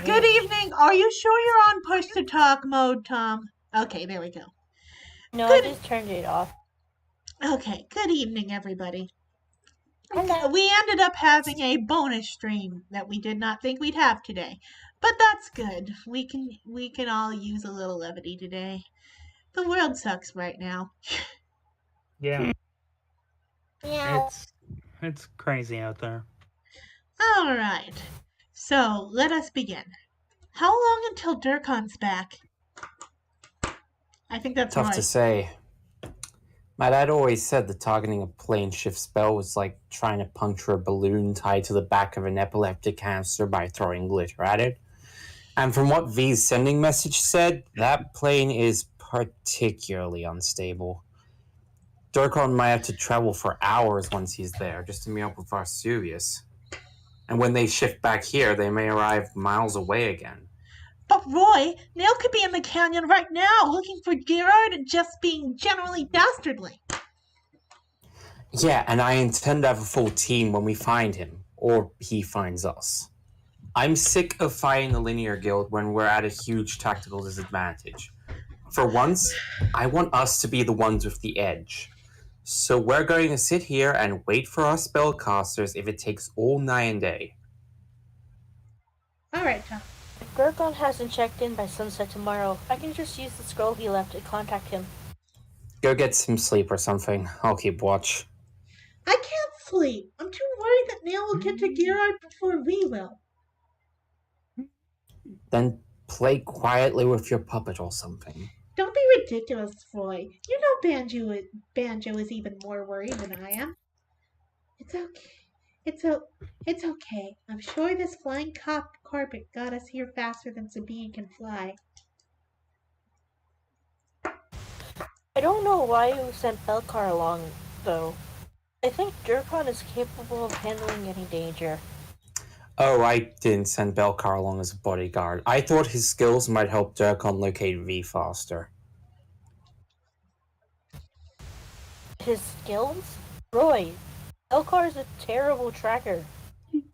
Good evening. Are you sure you're on push to talk mode, Tom? Okay, there we go. No, Good. I just turned it off. Okay, good evening, everybody. Hello. We ended up having a bonus stream that we did not think we'd have today, but that's good. We can all use a little levity today. The world sucks right now. Yeah, Meow. it's crazy out there. All right. So let us begin. How long until Durkon's back? I think that's Tough right. to say. My dad always said that targeting a plane shift spell was like trying to puncture a balloon tied to the back of an epileptic hamster by throwing glitter at it. And from what V's sending message said, that plane is particularly unstable. Durkon might have to travel for hours once he's there, just to meet up with Vesuvius. And when they shift back here, they may arrive miles away again. But Roy, Neil could be in the canyon right now looking for Gerard and just being generally dastardly. Yeah, and I intend to have a full team when we find him, or he finds us. I'm sick of fighting the Linear Guild when we're at a huge tactical disadvantage. For once, I want us to be the ones with the edge. So we're going to sit here and wait for our spellcasters if it takes all night and day. All right, Tom. If Durkon hasn't checked in by sunset tomorrow, I can just use the scroll he left to contact him. Go get some sleep or something. I'll keep watch. I can't sleep. I'm too worried that Neil will get to Gerard before we will. Then play quietly with your puppet or something. Don't be ridiculous, Roy. You know Banjo is even more worried than I am. It's okay. It's okay. I'm sure this flying carpet got us here faster than Sabine can fly. I don't know why you sent Belcar along, though. I think Durkon is capable of handling any danger. Oh, I didn't send Belcar along as a bodyguard. I thought his skills might help Durkon locate V faster. His skills? Roy, Belcar is a terrible tracker.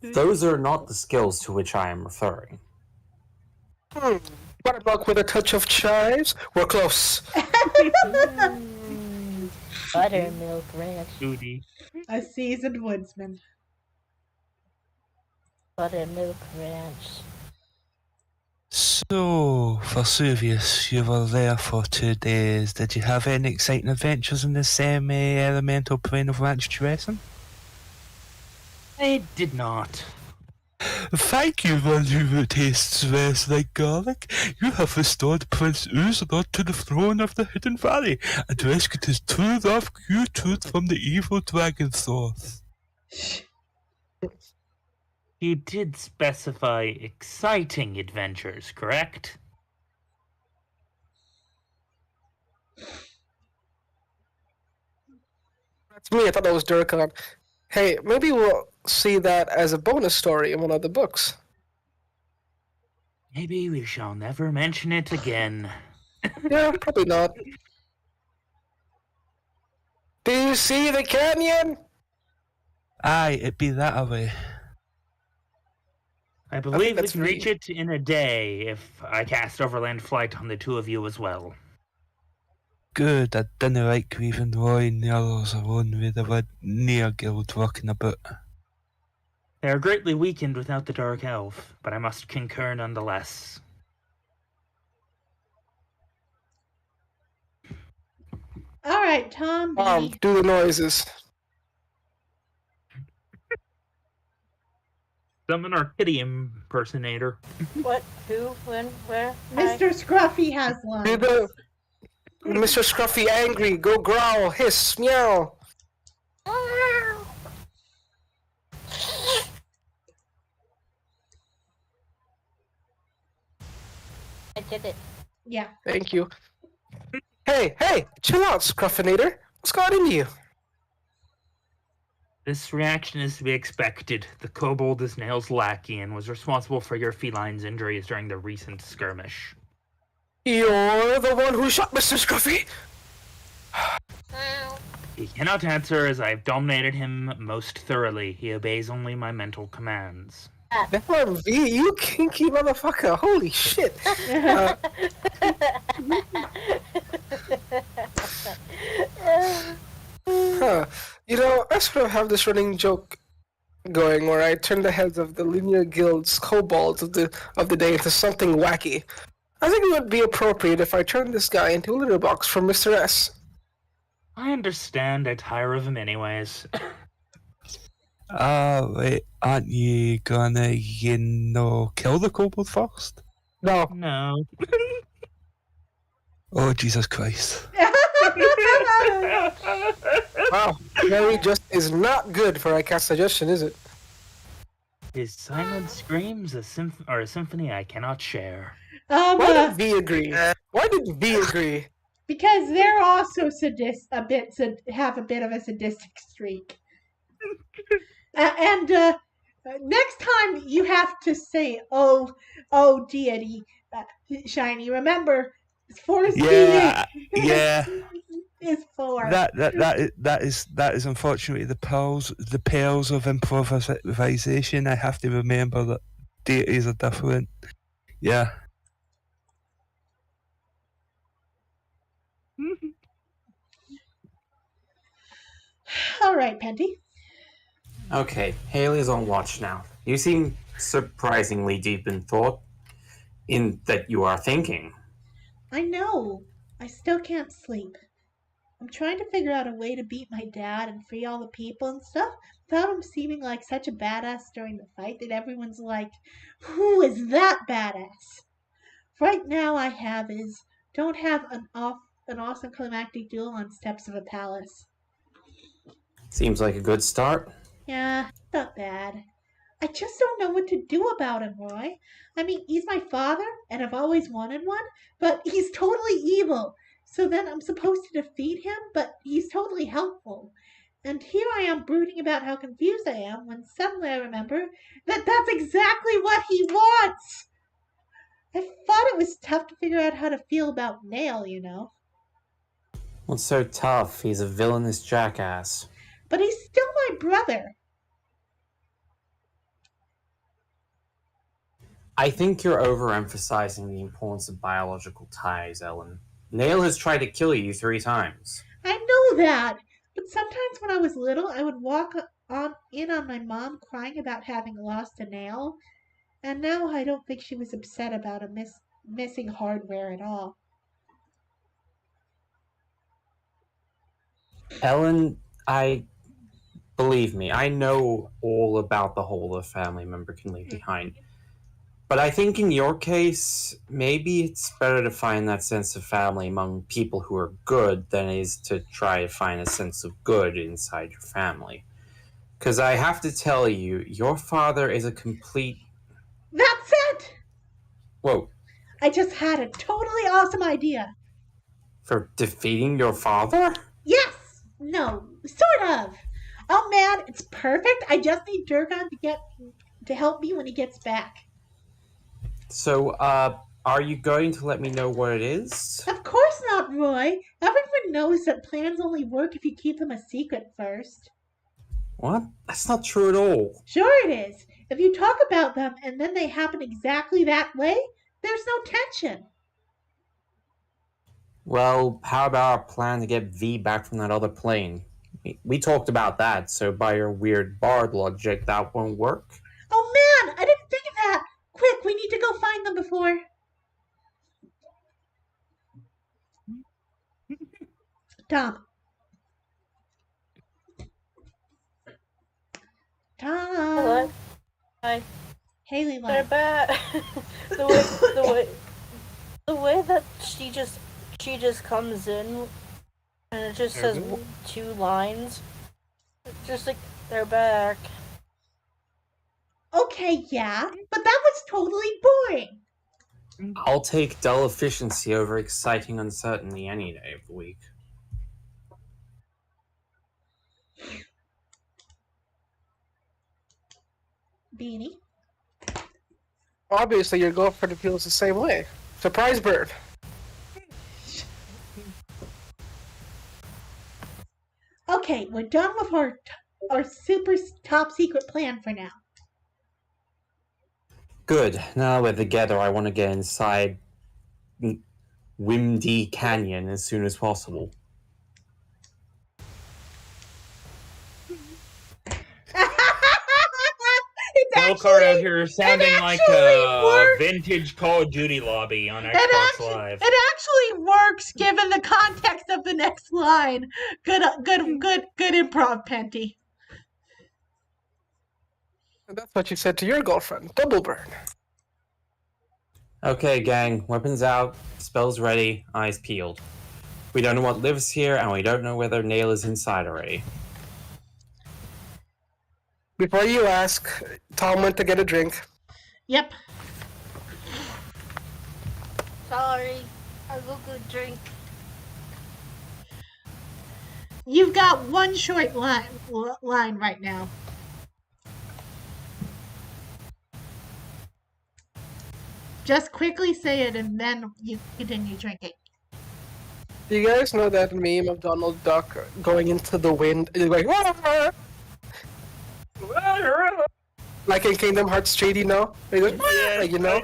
Those are not the skills to which I am referring. Buttermilk with a touch of chives? We're close. Buttermilk ranch. Duty. A seasoned woodsman. Buttermilk ranch. So, Vesuvius, you were there for 2 days. Did you have any exciting adventures in the semi-elemental plane of ranch dressing? I did not. Thank you, one who tastes less like garlic. You have restored Prince Uzurot to the throne of the Hidden Valley and rescued his true love, Q-Tooth, from the evil dragon source. You did specify exciting adventures, correct? That's me. I thought that was Durkon. Hey, maybe we'll see that as a bonus story in one of the books. Maybe we shall never mention it again. Yeah, probably not. Do you see the canyon? Aye, it be that away. I believe we that's can me. reach it in a day if I cast Overland Flight on the two of you as well. Good, I didn't like leaving Roy and the others alone with the near guild working about. They are greatly weakened without the Dark Elf, but I must concur nonetheless. All right, Tom B. Do the noises. Summon our kitty impersonator. What? Who? When? Where? Mr. Scruffy has one. Do the Mr. Scruffy angry. Go growl, hiss, meow. I did it. Yeah. Thank you. Hey, chill out, Scruffinator. What's got into you? This reaction is to be expected. The kobold is Nail's lackey and was responsible for your feline's injuries during the recent skirmish. You're the one who shot Mr. Scruffy? He cannot answer as I've dominated him most thoroughly. He obeys only my mental commands. Damn, V, you kinky motherfucker. Holy shit. Huh. You know, I sort of have this running joke going where I turn the heads of the linear guild's kobolds of the day into something wacky. I think it would be appropriate if I turned this guy into a litter box for Mr. S. I understand. I tire of him anyways. Wait, aren't you gonna, kill the kobold first? No. No. Oh, Jesus Christ. Wow. Mary just is not good for a cast suggestion, is it? His silent screams a symphony I cannot share. Why did V agree? Why did V agree? because they're also have a bit of a sadistic streak. And next time you have to say, "Oh, deity, shiny." Remember, four's Yeah, being yeah. is four. That is unfortunately the pearls of improvisation. I have to remember that deities are different. Yeah. All right, Penty. Okay, Haley's on watch now. You seem surprisingly deep in thought, in that you are thinking. I know. I still can't sleep. I'm trying to figure out a way to beat my dad and free all the people and stuff without him seeming like such a badass during the fight that everyone's like, "Who is that badass?" Right now, don't have an awesome climactic duel on steps of a palace. Seems like a good start. Yeah, not bad. I just don't know what to do about him, Roy. I mean, he's my father, and I've always wanted one, but he's totally evil. So then I'm supposed to defeat him, but he's totally helpful. And here I am brooding about how confused I am when suddenly I remember that that's exactly what he wants. I thought it was tough to figure out how to feel about Nail, you know. What's so tough? He's a villainous jackass. But he's still my brother. I think you're overemphasizing the importance of biological ties, Ellen. Nail has tried to kill you 3 times. I know that. But sometimes when I was little, I would walk on my mom crying about having lost a nail. And now I don't think she was upset about missing hardware at all. Ellen, believe me, I know all about the hole a family member can leave behind. But I think in your case, maybe it's better to find that sense of family among people who are good than it is to try to find a sense of good inside your family. Because I have to tell you, your father is a complete... That's it! Whoa. I just had a totally awesome idea. For defeating your father? Yes! No, sort of. Oh man, it's perfect. I just need Durgon to help me when he gets back. So, are you going to let me know what it is? Of course not, Roy. Everyone knows that plans only work if you keep them a secret first. What? That's not true at all. Sure it is. If you talk about them and then they happen exactly that way, there's no tension. Well, how about our plan to get V back from that other plane? We talked about that, so by your weird bard logic, that won't work? Oh man, I didn't think of that. Quick, we need to go find them before... Tom. Hello. Tom. Hi. Haley They're left. back. the way that she just comes in and it just says 2 lines. It's just like they're back. Okay, yeah, but that was totally boring. I'll take dull efficiency over exciting uncertainty any day of the week. Beanie. Obviously, your girlfriend feels the same way. Surprise bird. Okay, we're done with our super top secret plan for now. Good. Now we're together. I want to get inside Windy Canyon as soon as possible. Elcar out here sounding like a works. vintage Call of Duty lobby on Xbox Live. It actually works given the context of the next line. Good improv, Penty. That's what you said to your girlfriend. Double burn. Okay, gang. Weapons out. Spells ready. Eyes peeled. We don't know what lives here, and we don't know whether Nail is inside already. Before you ask, Tom went to get a drink. Yep. Sorry, I will go drink. You've got one short line right now. Just quickly say it and then you continue drinking. Do you guys know that meme of Donald Duck going into the wind? Like, like in Kingdom Hearts 3D, you know? He goes, like, you know?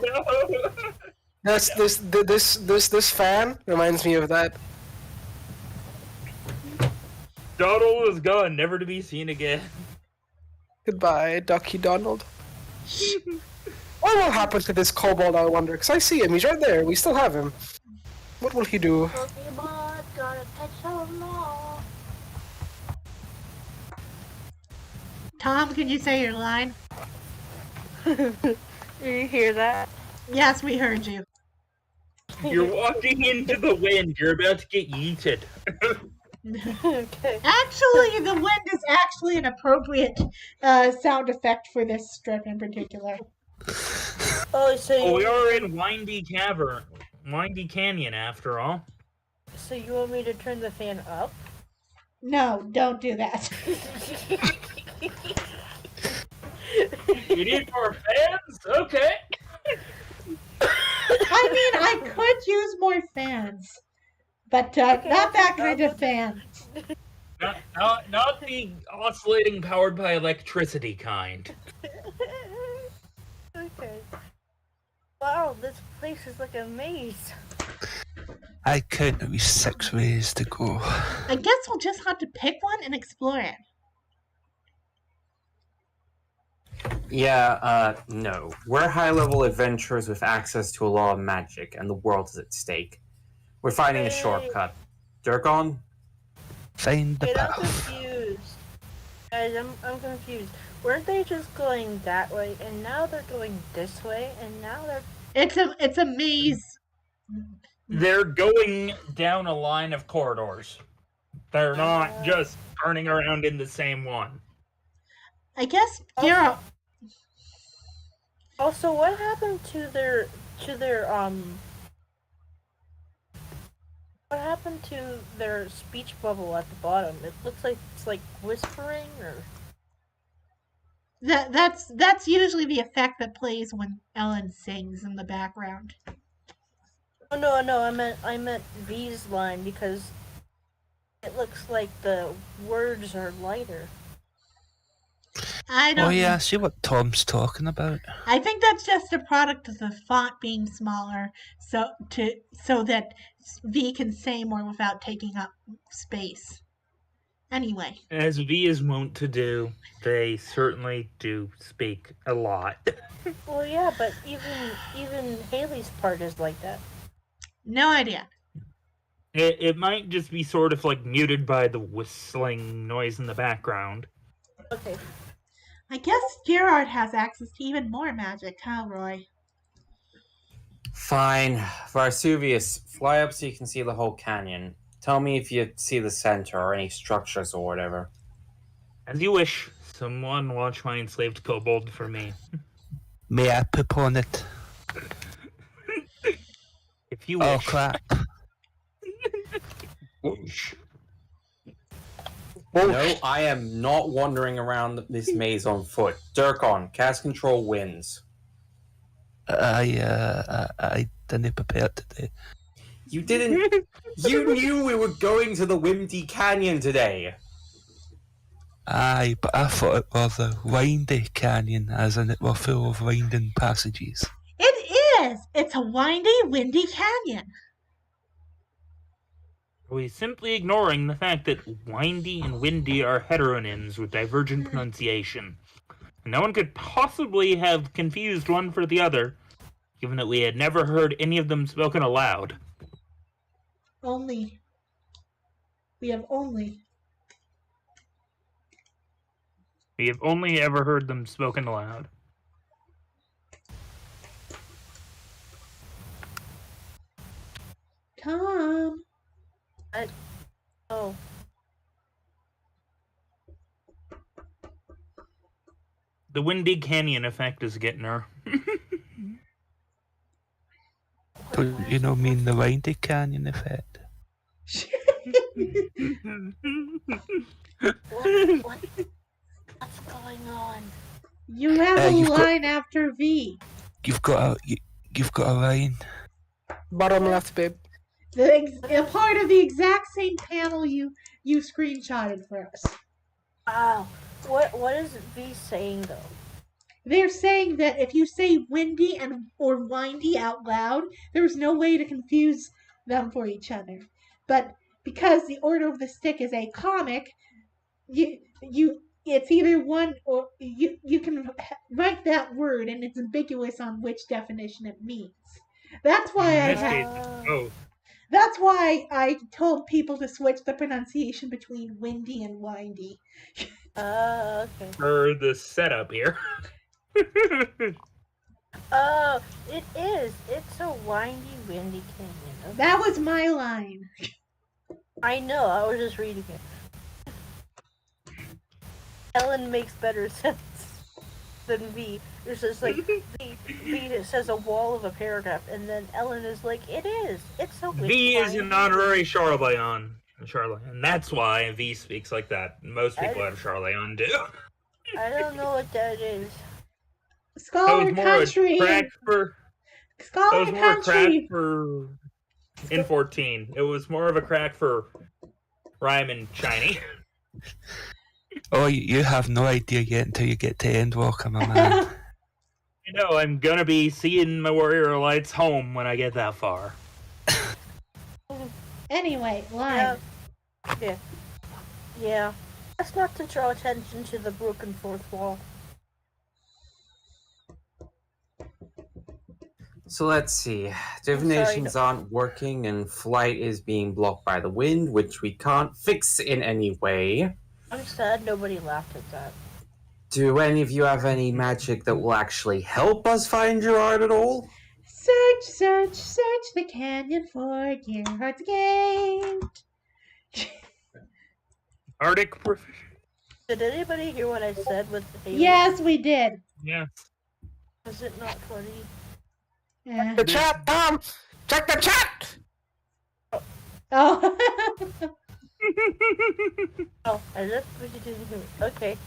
That's this fan reminds me of that. Donald is gone, never to be seen again. Goodbye, Ducky Donald. What will happen to this kobold, I wonder? Because I see him, he's right there, we still have him. What will he do? Pokemon, gotta catch 'em all. Tom, can you say your line? Did you hear that? Yes, we heard you. You're walking into the wind, you're about to get yeeted. Okay. Actually, the wind is actually an appropriate sound effect for this strip in particular. Oh, so We are in Windy Canyon after all. So you want me to turn the fan up? No, don't do that. You need more fans? Okay. I mean, I could use more fans, but not that kind of fan. Not the oscillating powered by electricity kind. Okay. Wow, this place is like a maze. I count at least 6 ways to go. I guess we'll just have to pick one and explore it. Yeah, no. We're high-level adventurers with access to a lot of magic, and the world is at stake. We're finding a shortcut. Durgon? Find the Wait, I'm path. confused. Guys, I'm confused. Weren't they just going that way, and now they're going this way, and now they're... It's a maze. They're going down a line of corridors. They're not just turning around in the same one. I guess Giro. Also, what happened to their what happened to their speech bubble at the bottom? It looks like it's like whispering or... That's usually the effect that plays when Ellen sings in the background. Oh no, I meant V's line because it looks like the words are lighter. I don't. Oh yeah, I see what Tom's talking about. I think that's just a product of the font being smaller, so that V can say more without taking up space. Anyway. As V is wont to do, they certainly do speak a lot. Well, yeah, but even Haley's part is like that. No idea. It might just be sort of like muted by the whistling noise in the background. Okay. I guess Gerard has access to even more magic, huh, Roy? Fine. Varsuvius, fly up so you can see the whole canyon. Tell me if you see the center or any structures or whatever. As you wish. Someone watch my enslaved kobold for me. May I poop on it? If you wish. Oh crap. Whoosh. No, I am not wandering around this maze on foot. Durkon, cast control wins. I didn't prepare today. You didn't. You knew we were going to the Windy Canyon today. Aye, but I thought it was a windy canyon, as in it were full of winding passages. It is! It's a windy, windy canyon. Are we simply ignoring the fact that windy and windy are heteronyms with divergent pronunciation? No one could possibly have confused one for the other, given that we had never heard any of them spoken aloud. We have only ever heard them spoken aloud. Tom. Oh. The windy canyon effect is getting her. Don't you know mean the windy canyon effect? What's going on? You have a line after V. You've got a line. Bottom left, babe. A part of the exact same panel you screenshotted for us. Wow. What is V saying though? They're saying that if you say windy or windy out loud, there's no way to confuse them for each other. But because the Order of the Stick is a comic, it's either one or you can write that word and it's ambiguous on which definition it means. That's why That's why I told people to switch the pronunciation between windy and windy. Okay. For the setup here. Oh, it is. It's a windy, windy canyon. Okay. That was my line. I know. I was just reading it. Ellen makes better sense than V. It's just like V says a wall of a paragraph, and then Ellen is like, "It is. It's so." V is an honorary Charlemagne. And that's why V speaks like that. Most people out of Charlemagne do. I don't know what that is. Scholar Country. Scholar Country. In 14. It was more of a crack for rhyme and shiny. Oh, you have no idea yet until you get to Endwalker, my man. You know, I'm gonna be seeing my Warrior Lights home when I get that far. Anyway, line. Yeah. That's not to draw attention to the broken fourth wall. So let's see. Divinations aren't working and flight is being blocked by the wind, which we can't fix in any way. I'm sad nobody laughed at that. Do any of you have any magic that will actually help us find Gerard at all? Search the canyon for Gerard's gate. Arctic. Did anybody hear what I said with the alien? Yes, we did. Yeah. Was it not funny? Yeah. The chat, Tom! Check the chat! Oh. Oh, I left what you didn't hear. Okay.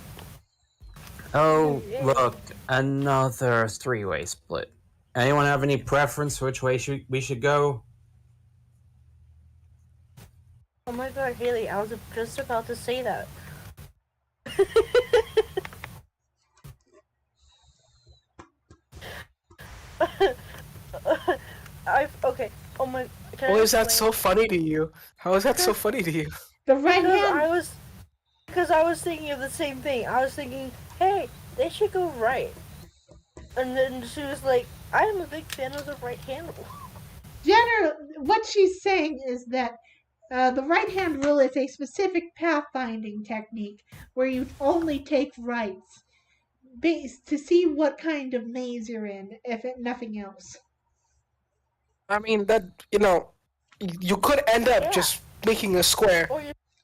Oh, look, another three-way split. Anyone have any preference for which way we should go? Oh my god, Haley, I was just about to say that. Okay. Oh my. Why is that so funny to you? How is that so funny to you? The right hand. Because I was thinking of the same thing. I was thinking, hey, they should go right. And then she was like, I am a big fan of the right handle. What she's saying is that the right hand rule is a specific pathfinding technique where you only take rights to see what kind of maze you're in, nothing else. I mean, you could end up just making a square.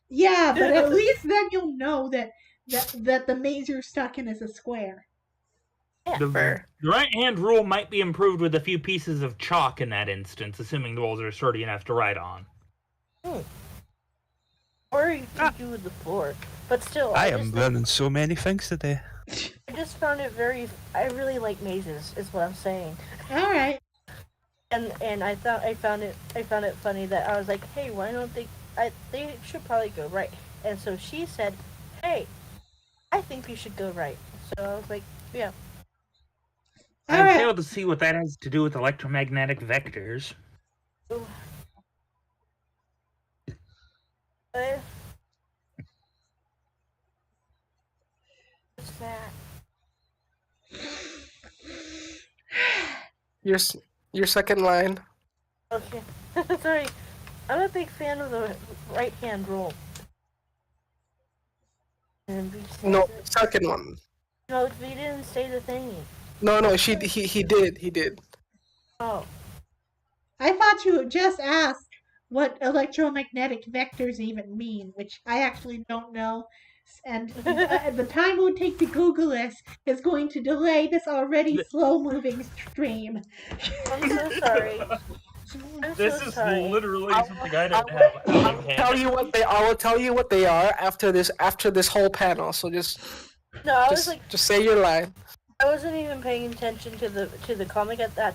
Yeah, but at least then you'll know that the maze you're stuck in is a square. The right hand rule might be improved with a few pieces of chalk in that instance, assuming the walls are sturdy enough to write on. Or you can do the floor. But still, I am learning so many things today. I just found it I really like mazes, is what I'm saying. Alright. And I found it funny that I was like, hey, why don't they should probably go right. And so she said, hey, I think we should go right. So I was like, yeah. I Alright. fail to see what that has to do with electromagnetic vectors. Ooh. What's that? Your second line. Okay. Sorry. I'm a big fan of the right hand roll. And No, second one. No, we didn't say the thingy. No, he did. Oh. I thought you just asked what electromagnetic vectors even mean, which I actually don't know. And the time it would take to Google this is going to delay this already slow-moving stream. I'm so sorry. I'm This so is sorry. literally something I don't have. I will tell you what they are after this whole panel. So just No, I was like, just say your line. I wasn't even paying attention to the comic at that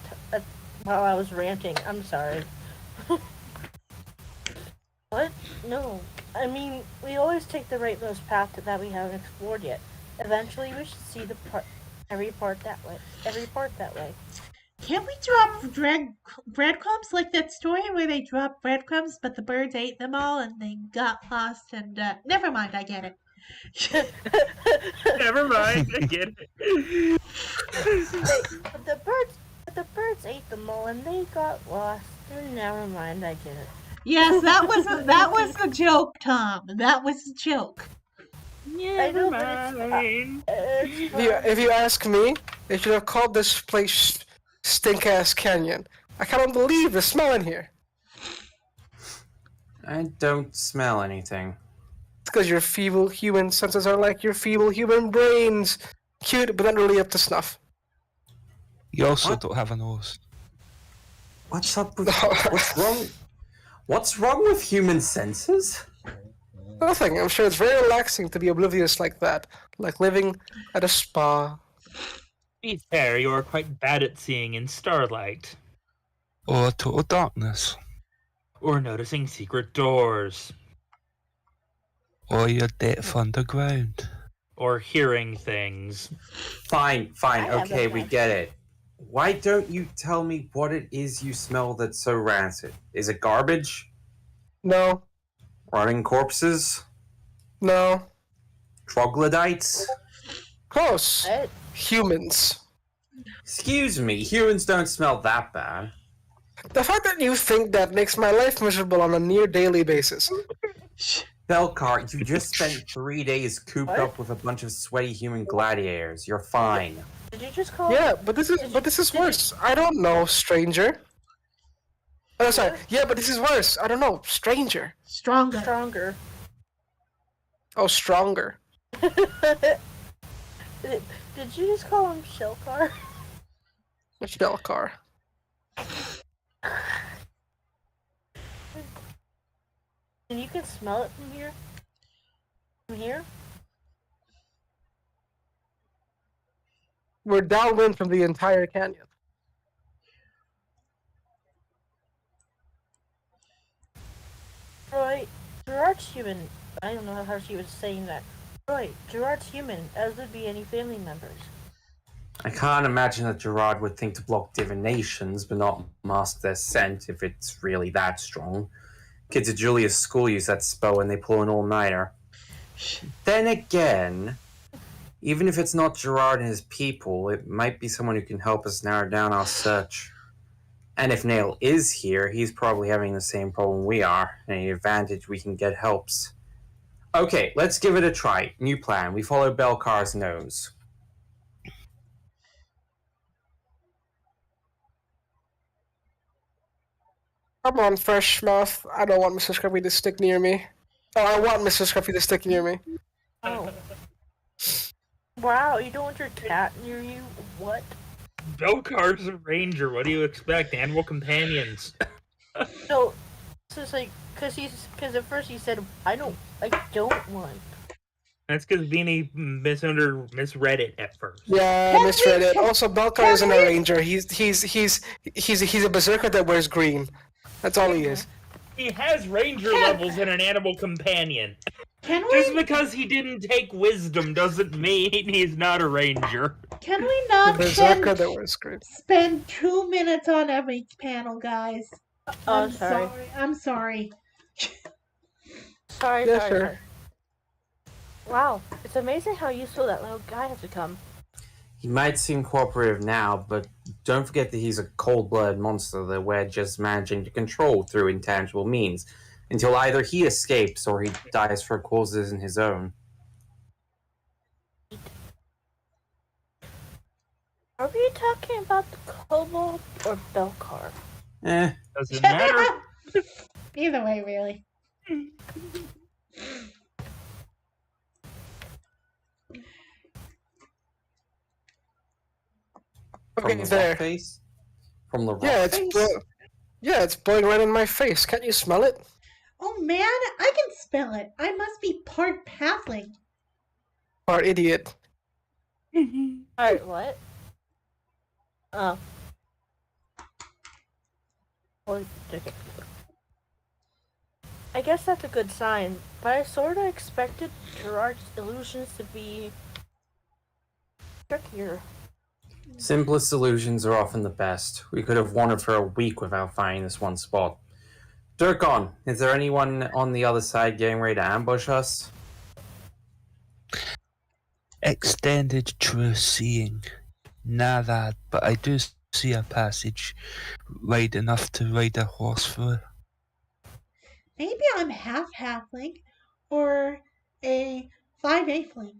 while I was ranting. I'm sorry. What? No. I mean, we always take the rightmost path that we haven't explored yet. Eventually, we should see every part that way. Can't we drop breadcrumbs like that story where they dropped breadcrumbs but the birds ate them all and they got lost and never mind, I get it. Never mind, I get it. The birds ate them all and they got lost. Never mind, I get it. Yes, that was the joke, Tom. That was the joke. Never mind. If you ask me, they should have called this place Stink-Ass Canyon. I cannot believe the smell in here. I don't smell anything. It's because your feeble human senses are like your feeble human brains. Cute, but not really up to snuff. You also What? don't have a nose. What's up with... What's wrong? What's wrong with human senses? Nothing. I'm sure it's very relaxing to be oblivious like that. Like living at a spa. To be fair, you are quite bad at seeing in starlight. Or total darkness. Or noticing secret doors. Or your depth underground. Or hearing things. Fine, I have okay, that we much. get it. Why don't you tell me what it is you smell that's so rancid? Is it garbage? No. Rotting corpses? No. Troglodytes? Close. What? Humans. Excuse me, humans don't smell that bad. The fact that you think that makes my life miserable on a near daily basis. Belcar, you just spent 3 days cooped What? up with a bunch of sweaty human gladiators. You're fine. Did you just call? Yeah, but this is worse. I don't know, stranger. Oh, sorry. Yeah, but this is worse. I don't know, stranger. Stronger. Stronger. Oh, stronger. Did you just call him Shellcar? Belcar. And you can smell it from here? From here? We're downwind from the entire canyon. Roy, Gerard's human. I don't know how she was saying that. Roy, Gerard's human, as would be any family members. I can't imagine that Gerard would think to block divinations, but not mask their scent if it's really that strong. Kids at Julia's school use that spell when they pull an all-nighter. Then again, even if it's not Gerard and his people, it might be someone who can help us narrow down our search. And if Nail is here, he's probably having the same problem we are, and any advantage we can get helps. Okay, let's give it a try. New plan. We follow Belcar's nose. Come on, fresh mouth. I don't want Mr. Scruffy to stick near me. Oh, I want Mr. Scruffy to stick near me. Oh. Wow, you don't want your cat near you? What? Belcar's a ranger. What do you expect? Animal companions. No, it's just like, cause at first he said, I don't want. That's because Beanie misread it at first. Yeah, I Can misread we- it. can- Also, Belcar can isn't a we- ranger. He's a berserker that wears green. That's all he is. He has ranger Can- levels in an animal companion. Can Just we because he didn't take wisdom doesn't mean he's not a ranger. can we The not berserker that was great. spend 2 minutes on every panel, guys? Oh, sorry. I'm sorry. Sorry, Yeah, sorry, sure. sorry. Wow, it's amazing how useful that little guy has become. He might seem cooperative now, but don't forget that he's a cold-blooded monster that we're just managing to control through intangible means, until either he escapes or he dies for causes in his own. Are we talking about the kobold or Belcar? Doesn't matter. Either way, really. From Okay, the there. rock face? From the rock Yeah, face? it's blowing right in my face. Can't you smell it? Oh man, I can spell it. I must be part pathling. Or idiot. Alright, what? Oh. Well, okay. I guess that's a good sign, but I sorta expected Gerard's illusions to be trickier. Simplest solutions are often the best. We could have wandered for a week without finding this one spot. Durkon, is there anyone on the other side getting ready to ambush us? Extended true seeing. Nah, that, but I do see a passage wide enough to ride a horse through. Maybe I'm half halfling or a 5/8ling.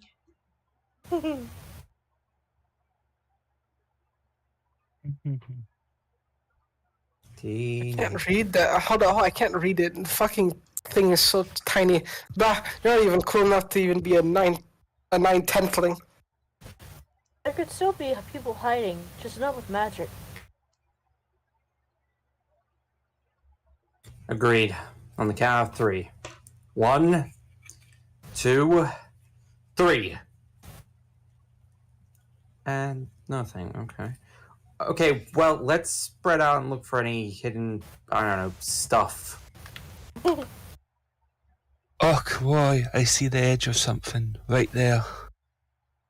I can't read that. Hold on, I can't read it. The fucking thing is so tiny. Bah, you're not even cool enough to even be a 9/10ling. There could still be people hiding, just not with magic. Agreed. On the count of 3. 1, 2, 3. And nothing, okay. Okay, well, let's spread out and look for any hidden, I don't know, stuff. Oh, Roy, I see the edge of something right there.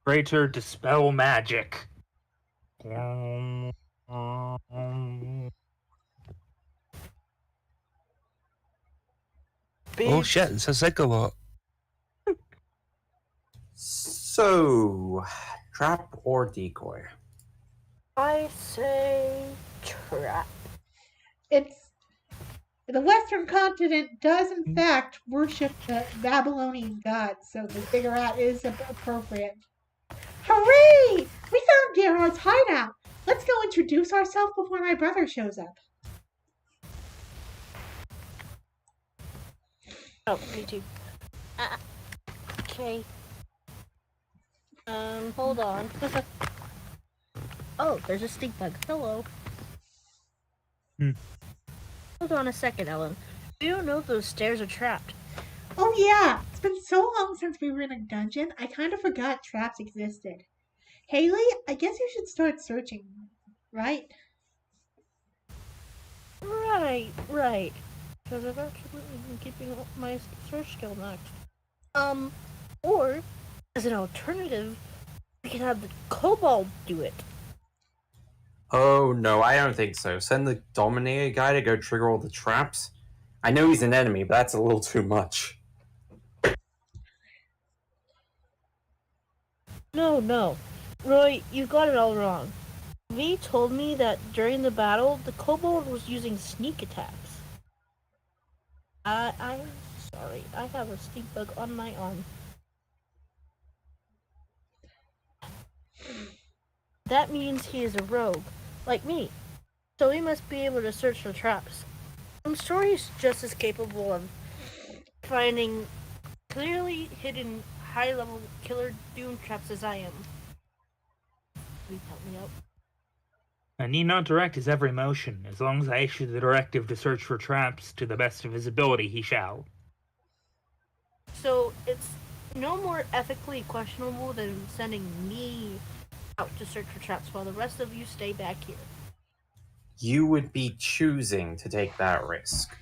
Greater dispel magic. Oh shit, it's a ziggurat. So, trap or decoy? I say trap. It's the Western continent does in fact worship the Babylonian gods, so the ziggurat is appropriate. Hooray! We found Gerard's hideout. Let's go introduce ourselves before my brother shows up. Oh, me too. Okay. Hold on. Oh, there's a stink bug. Hello. Hold on a second, Ellen. We don't know if those stairs are trapped. Oh yeah, it's been so long since we were in a dungeon, I kind of forgot traps existed. Haley, I guess you should start searching, right? Right. Because I've actually been keeping my search skill maxed. Or, as an alternative, we can have the kobold do it. Oh, no, I don't think so. Send the Dominator guy to go trigger all the traps? I know he's an enemy, but that's a little too much. No. Roy, you got it all wrong. V told me that during the battle, the kobold was using sneak attacks. I'm sorry. I have a stink bug on my arm. That means he is a rogue, like me. So he must be able to search for traps. I'm sure he's just as capable of finding clearly hidden high-level killer doom traps as I am. Please help me out. I need not direct his every motion. As long as I issue the directive to search for traps to the best of his ability, he shall. So it's no more ethically questionable than sending me out to search for traps while the rest of you stay back here. You would be choosing to take that risk.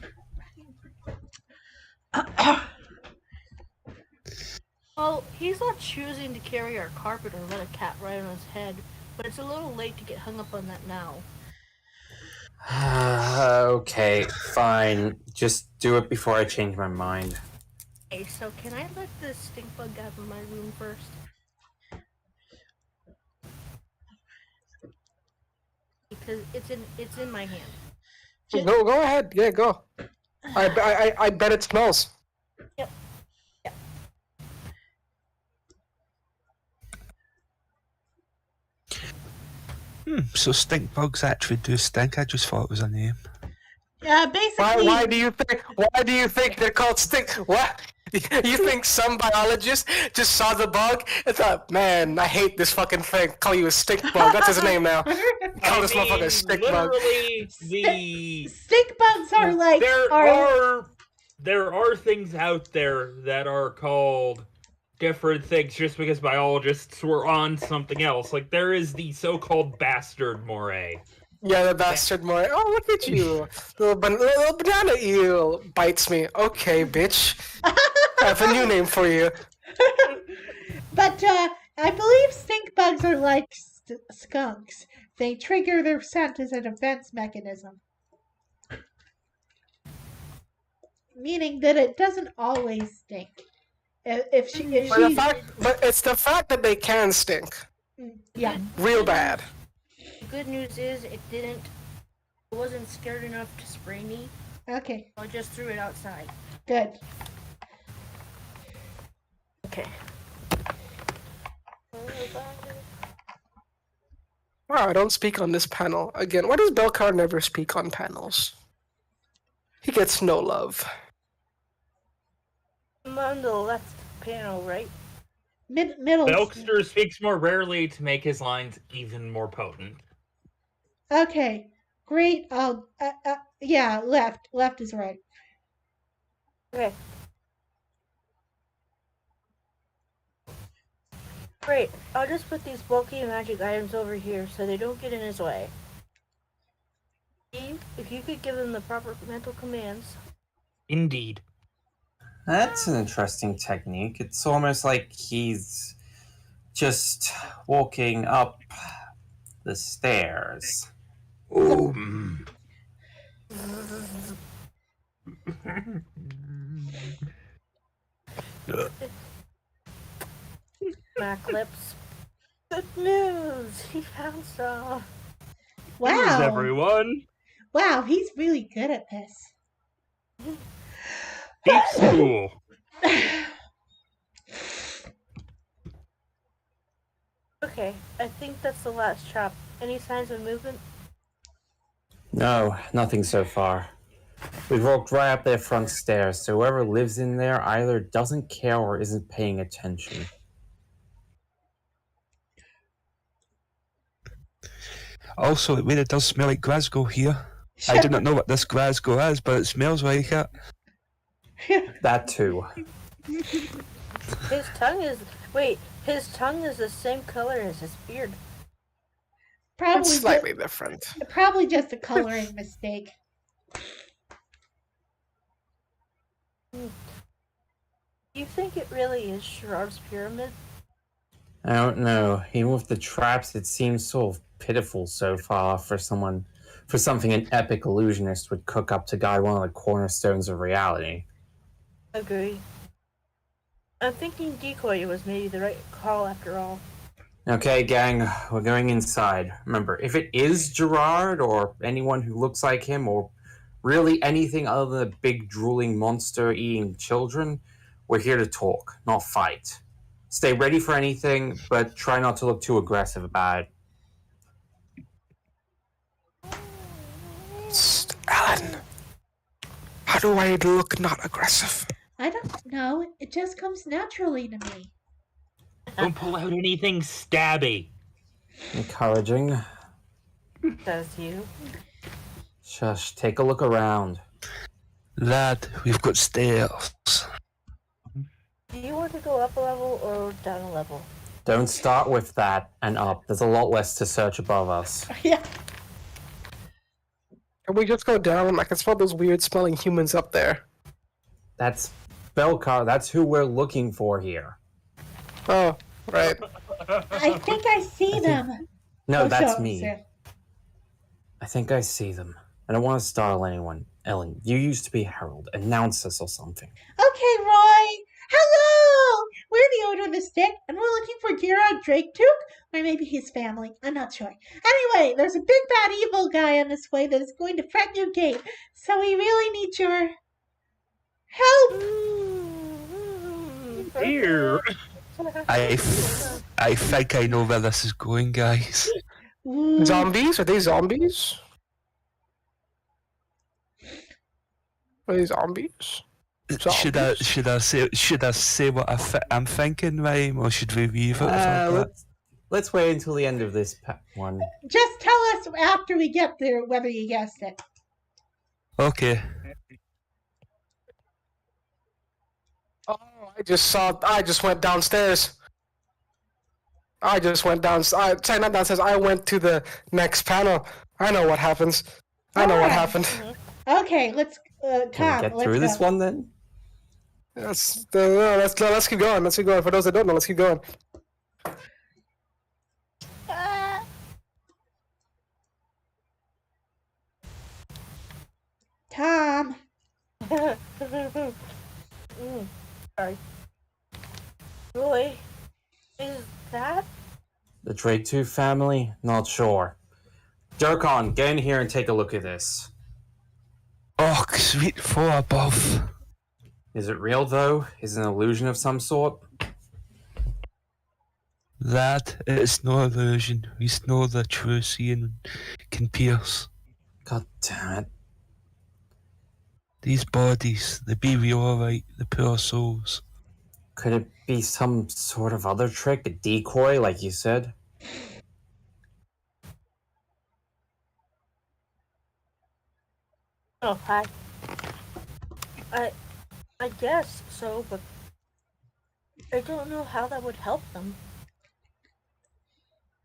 Well, he's not choosing to carry our carpet or let a cat ride on his head, but it's a little late to get hung up on that now. Okay, fine. Just do it before I change my mind. Hey, so can I let this stink bug out of my room first? Because it's in my hand. Go ahead. Yeah, go. I bet it smells. Yep. So stink bugs actually do stink. I just thought it was a name. Basically, Why do you think they're called stink? What? You think some biologist just saw the bug and thought, man, I hate this fucking thing. Call you a stink bug. That's his name now. Call this motherfucker a stink bug. literally, the stink bugs are like there are things out there that are called different things just because biologists were on something else. Like there is the so-called bastard moray. Yeah, the bastard more. Oh, look at you. Little banana eel bites me. Okay, bitch. I have a new name for you. But I believe stink bugs are like skunks. They trigger their scent as a defense mechanism. Meaning that it doesn't always stink. If But it's the fact that they can stink. yeah. Real bad. The good news is it wasn't scared enough to spray me. Okay, I just threw it outside. good. Okay. Wow, I don't speak on this panel. Again, why does Belcar never speak on panels? He gets no love. I'm on the left panel, right? Middle. Belkster speaks more rarely to make his lines even more potent. Okay, great. Yeah, left. Left is right. Okay. Great. I'll just put these bulky magic items over here so they don't get in his way. Eve, if you could give him the proper mental commands. Indeed. That's an interesting technique. It's almost like he's just walking up the stairs. Smack lips. Good news! He found some. Here's Wow. everyone. Wow, he's really good at this. Deep school. Okay, I think that's the last trap. Any signs of movement? No, nothing so far. We've walked right up their front stairs, so whoever lives in there either doesn't care or isn't paying attention. Also, it really does smell like Glasgow here. I do not know what this Glasgow is, but it smells like it. That too. His tongue is the same color as his beard. Probably It's slightly different. probably just a coloring mistake. Do you think it really is Sherard's pyramid? I don't know. Even with the traps, it seems sort of pitiful so far for something an epic illusionist would cook up to guide one of the cornerstones of reality. Agree. I'm thinking decoy was maybe the right call after all. Okay, gang, we're going inside. Remember, if it is Gerard or anyone who looks like him or really anything other than a big drooling monster eating children, we're here to talk, not fight. Stay ready for anything, but try not to look too aggressive about it. Alan, how do I look not aggressive? I don't know. It just comes naturally to me. Don't pull out anything stabby. Encouraging. Does you? Shush, take a look around. Lad, we've got stairs. Do you want to go up a level or down a level? Don't start with that and up. There's a lot less to search above us. Yeah. Can we just go down? I can smell those weird smelling humans up there. That's Belcar. That's who we're looking for here. Oh, right. I think I see them. No, Oh, that's so- me. so- I think I see them. I don't want to startle anyone. Ellen, you used to be Herald. Announce us or something. Okay, Roy. Hello! We're the Order of the Stick, and we're looking for Gerard Draketook, or maybe his family. I'm not sure. Anyway, there's a big bad evil guy on this way that is going to threaten your gate, so we really need your help. Here. I think I know where this is going, guys. Ooh. Zombies? Are they zombies? Are they zombies? Should I say what I'm thinking, Ryan, or should we leave it for that? Let's wait until the end of this one. Just tell us after we get there whether you guessed it. Okay. Oh, I just went downstairs. Sorry, not downstairs. I went to the next panel. I know what happens. I know what happened. Okay, let's Can Tom, we get let's through go. this one then? Let's keep going. Let's keep going. For those that don't know, let's keep going. Tom. Sorry. Roy, is that? The Trade 2 family? Not sure. Durkon, get in here and take a look at this. Oh, sweet four above. Is it real, though? Is it an illusion of some sort? That is no illusion. We know the true seeing can pierce. God damn it. These bodies, they be real alright, the poor souls. Could it be some sort of other trick? A decoy, like you said? Oh, hi. I guess so, but I don't know how that would help them.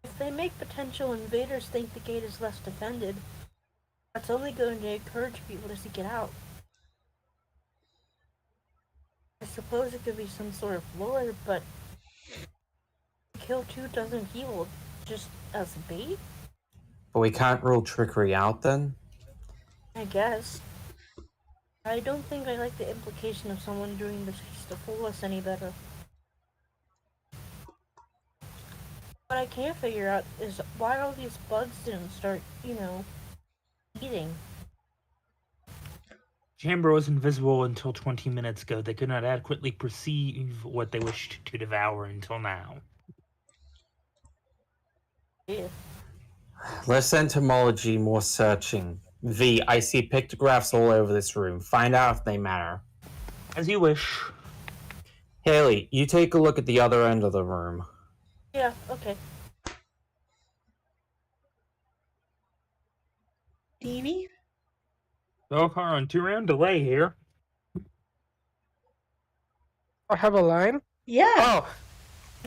If they make potential invaders think the gate is less defended, that's only going to encourage people to seek it out. I suppose it could be some sort of lure, but kill 2 doesn't heal just as bait, But we can't rule trickery out then? I guess. I don't think I like the implication of someone doing this just to fool us any better. What I can't figure out is why all these bugs didn't start, eating. Chamber was invisible until 20 minutes ago. They could not adequately perceive what they wished to devour until now. Yeah. Less entomology, more searching. V, I see pictographs all over this room. Find out if they matter. As you wish. Haley, you take a look at the other end of the room. Yeah, okay. Davy? Belcar on 2-round delay here. I have a line? Yeah. Oh!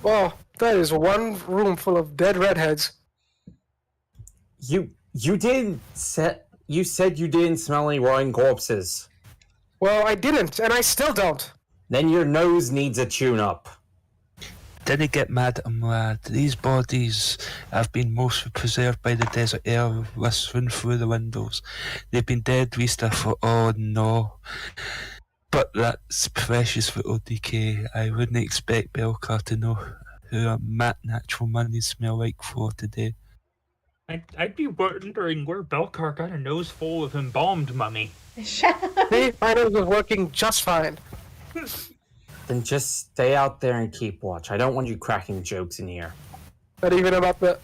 Well, that is one room full of dead redheads. You said you didn't smell any rotting corpses. Well, I didn't, and I still don't. Then your nose needs a tune-up. Didn't get mad at 'em, lad. These bodies have been mostly preserved by the desert air whistling through the windows. They've been dead Rista for no. But that's precious little decay. I wouldn't expect Belcar to know who a natural money smell like for today. I'd be wondering where Belcar got a nose full of embalmed mummy. Shut up. See, my nose was working just fine. Then just stay out there and keep watch. I don't want you cracking jokes in here. Not even about the...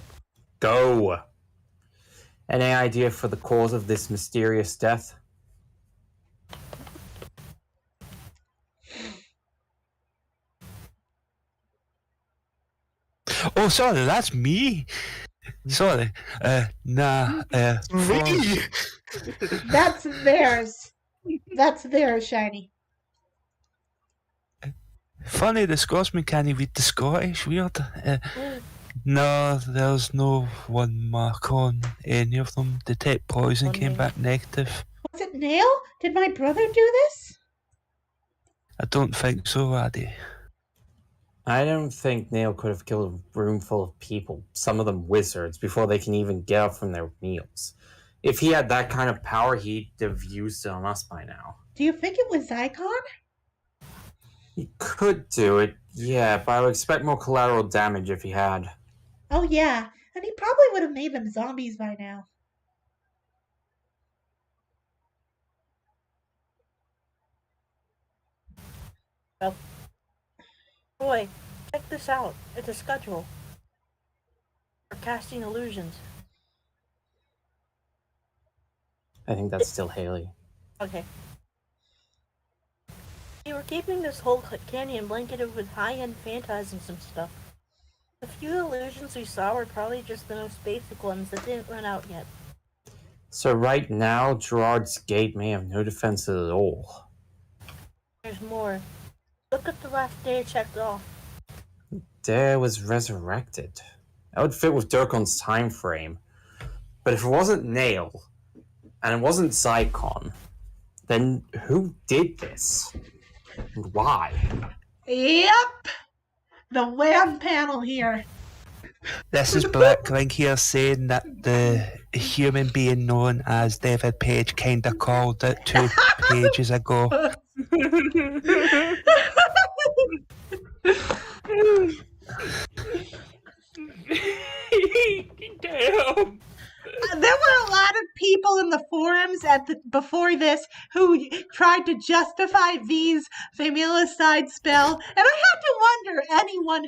Go! Any idea for the cause of this mysterious death? Oh, sorry, that's me. Sorry. Me? That's theirs. That's theirs, Shiny. Funny, the Scotsman can't read the Scottish. Weird. No, there's no one mark on any of them. Detect poison came back negative. Was it Nail? Did my brother do this? I don't think so, laddie. I don't think Nail could have killed a room full of people, some of them wizards, before they can even get up from their meals. If he had that kind of power, he'd have used it on us by now. Do you think it was Zycon? He could do it, yeah, but I would expect more collateral damage if he had. Oh yeah, and he probably would have made them zombies by now. Boy, check this out. It's a schedule for casting illusions. I think that's still Haley. Okay. We were keeping this whole canyon blanketed with high-end phantasms and stuff. The few illusions we saw were probably just the most basic ones that didn't run out yet. So right now, Gerard's gate may have no defenses at all. There's more. Look at the last day checked off. Dare was resurrected. That would fit with Durkon's time frame. But if it wasn't Nail, and it wasn't Zycon, then who did this? And why? Yep! The wham panel here. This is Blackling here saying that the human being known as David Page kinda called it 2 pages ago. Damn. There were a lot of people in the forums before this who tried to justify V's familicide spell, and I have to wonder anyone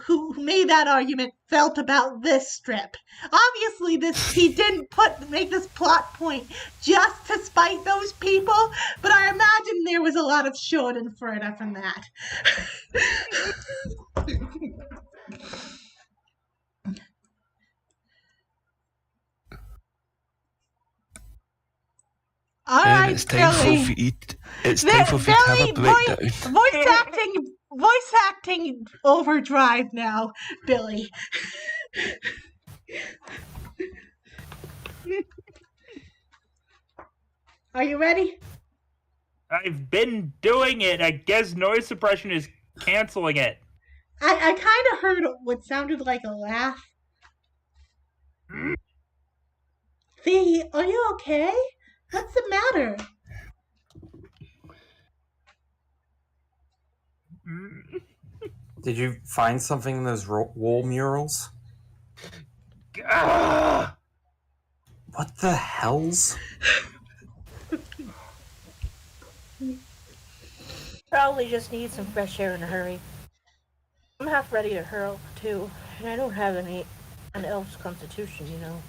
who made that argument felt about this strip. Obviously, he didn't make this plot point just to spite those people, but I imagine there was a lot of schadenfreude from that. All right, It's time Billy. for Vee. It's time for Vee to have a breakdown. Voice acting overdrive now, Billy. Are you ready? I've been doing it. I guess noise suppression is canceling it. I kind of heard what sounded like a laugh. V, are you okay? What's the matter? Did you find something in those wall murals? Ah! What the hells? Probably just need some fresh air in a hurry. I'm half ready to hurl, too, and I don't have an elf's constitution, you know.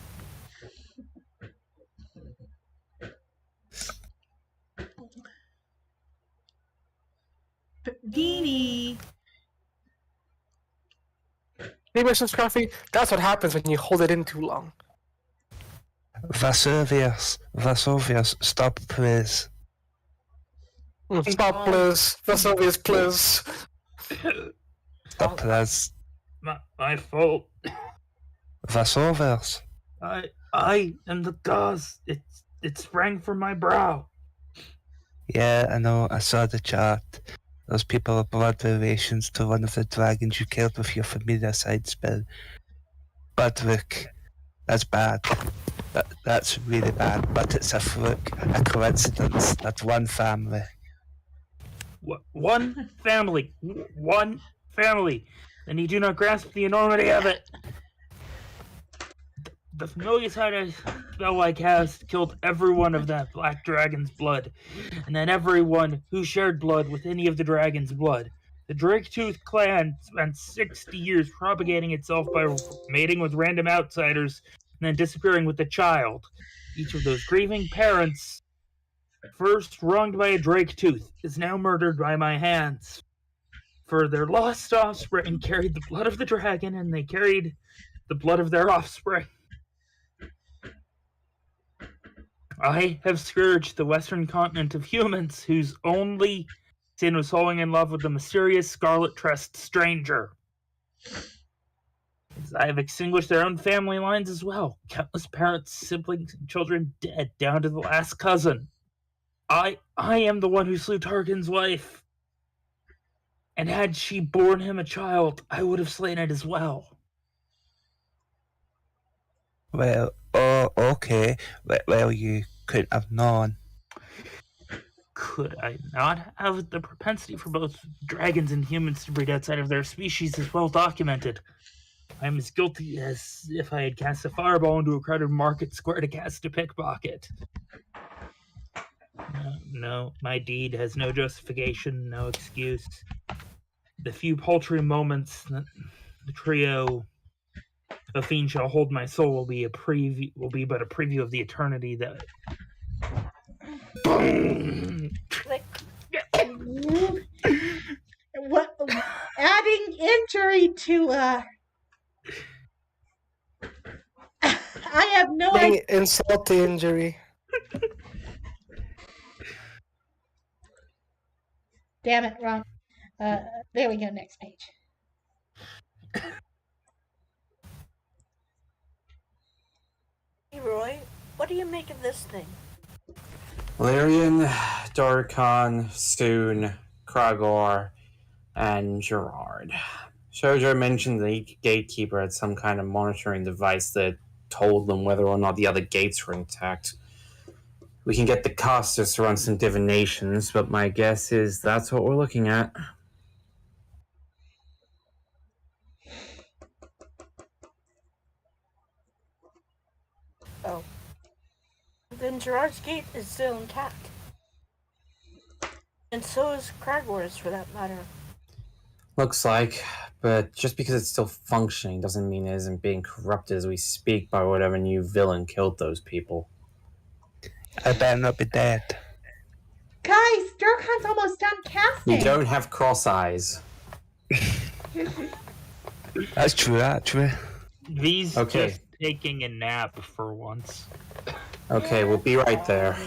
Beanie. Hey, Mr. Scruffy, that's what happens when you hold it in too long. Vasovius, stop please. Stop, please. Vesuvius, please. Stop please. My fault. Vasovius. I am the cause. It sprang from my brow. Yeah, I know, I saw the chart. Those people are blood relations to one of the dragons you killed with your familicide spell. But look, that's bad. That's really bad, but it's a fluke, a coincidence. That's one family. One family. And you do not grasp the enormity of it. The familicide I spell I cast killed everyone of that black dragon's blood, and then everyone who shared blood with any of the dragon's blood. The Drake-Tooth clan spent 60 years propagating itself by mating with random outsiders and then disappearing with the child. Each of those grieving parents, first wronged by a Drake-Tooth, is now murdered by my hands. For their lost offspring carried the blood of the dragon, and they carried the blood of their offspring. I have scourged the western continent of humans whose only sin was falling in love with the mysterious scarlet-tressed stranger. I have extinguished their own family lines as well. Countless parents, siblings, and children dead, down to the last cousin. I am the one who slew Tarkin's wife. And had she borne him a child, I would have slain it as well. Well, oh, okay. Well, you couldn't have known. Could I not have the propensity for both dragons and humans to breed outside of their species is well documented? I am as guilty as if I had cast a fireball into a crowded market square to cast a pickpocket. No, my deed has no justification, no excuse. The few paltry moments that the trio of fiends shall hold my soul will be but a preview of the eternity that. Boom! Like, What? Adding injury to I have no idea. Being insult to injury. Damn it, wrong. There we go. Next page. hey, Roy, what do you make of this thing? Valerian, Doricon, Soon, Kragor, and Gerard. Shoujo mentioned the gatekeeper had some kind of monitoring device that told them whether or not the other gates were intact. We can get the casters to run some divinations, but my guess is that's what we're looking at. Oh. Then Gerard's gate is still intact. And so is Cragor's, for that matter. Looks like, but just because it's still functioning doesn't mean it isn't being corrupted as we speak by whatever new villain killed those people. I better not be dead. Guys, Durkan's almost done casting. You don't have cross eyes. That's true, actually. V's Okay. just taking a nap for once. Okay, we'll be right there.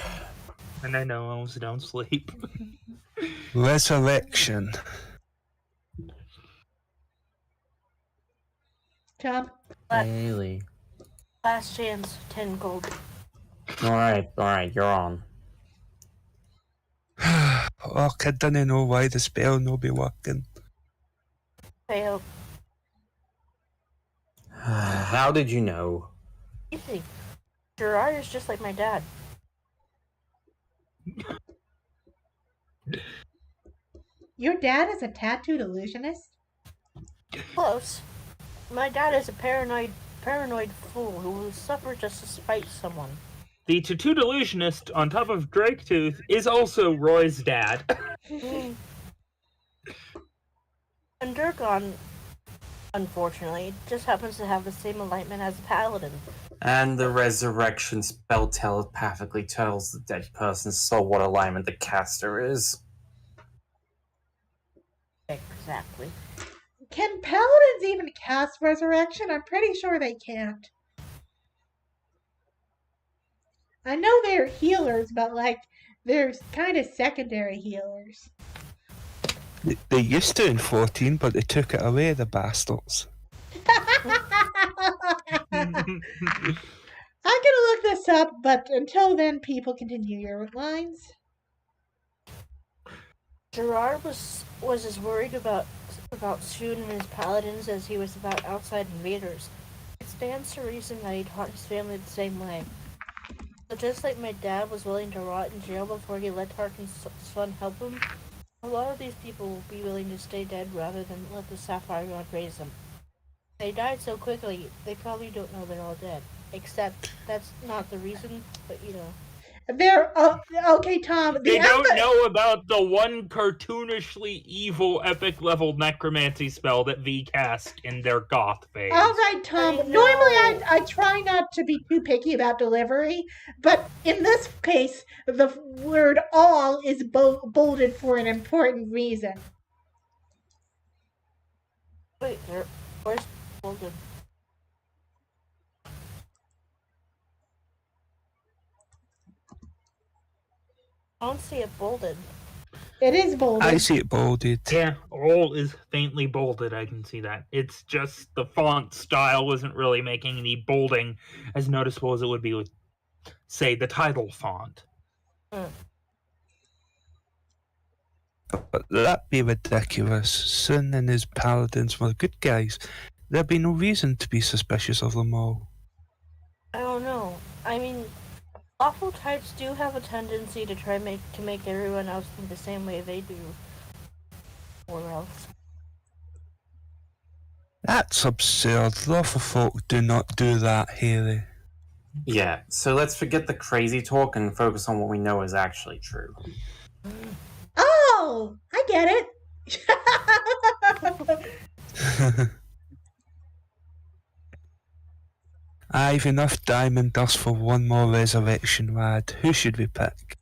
And I know elves don't sleep. Resurrection. Tom. Haley. Last chance, 10 gold. Alright, you're on. Oh, I didn't know why the spell no be working. Failed. How did you know? Easy. Gerard is just like my dad. Your dad is a tattooed illusionist? Close. My dad is a paranoid fool who will suffer just to spite someone. The tattooed illusionist, on top of Draketooth, is also Roy's dad. And Durgon, unfortunately, just happens to have the same alignment as a paladin. And the resurrection spell telepathically tells the dead person's soul what alignment the caster is. Exactly. Can paladins even cast resurrection? I'm pretty sure they can't. I know they're healers, but like, they're kind of secondary healers. They used to in 14, but they took it away, the bastards. I'm gonna look this up, but until then, people continue your lines. Gerard was as worried about Soon and his paladins as he was about outside invaders. It stands to reason that he taught his family the same way. So just like my dad was willing to rot in jail before he let Tarkin's son help him, a lot of these people will be willing to stay dead rather than let the Sapphire God raise them. They died so quickly, they probably don't know they're all dead. Except that's not the reason, but you know. They're okay, Tom. They don't know about the one cartoonishly evil epic level necromancy spell that V cast in their goth phase. All right, Tom. Normally, I try not to be too picky about delivery, but in this case, the word "all" is bolded for an important reason. Wait, where's Bolden? I don't see it bolded. It is bolded. I see it bolded. Yeah, all is faintly bolded, I can see that. It's just the font style isn't really making the bolding as noticeable as it would be with, say, the title font. But that'd be ridiculous. Sin and his paladins were good guys. There'd be no reason to be suspicious of them all. I don't know. I mean, awful types do have a tendency to try to make everyone else think the same way they do. Or else. That's absurd. Lawful folk do not do that, Haley. Yeah, so let's forget the crazy talk and focus on what we know is actually true. Oh, I get it. I've enough diamond dust for one more resurrection, lad. Who should we pick?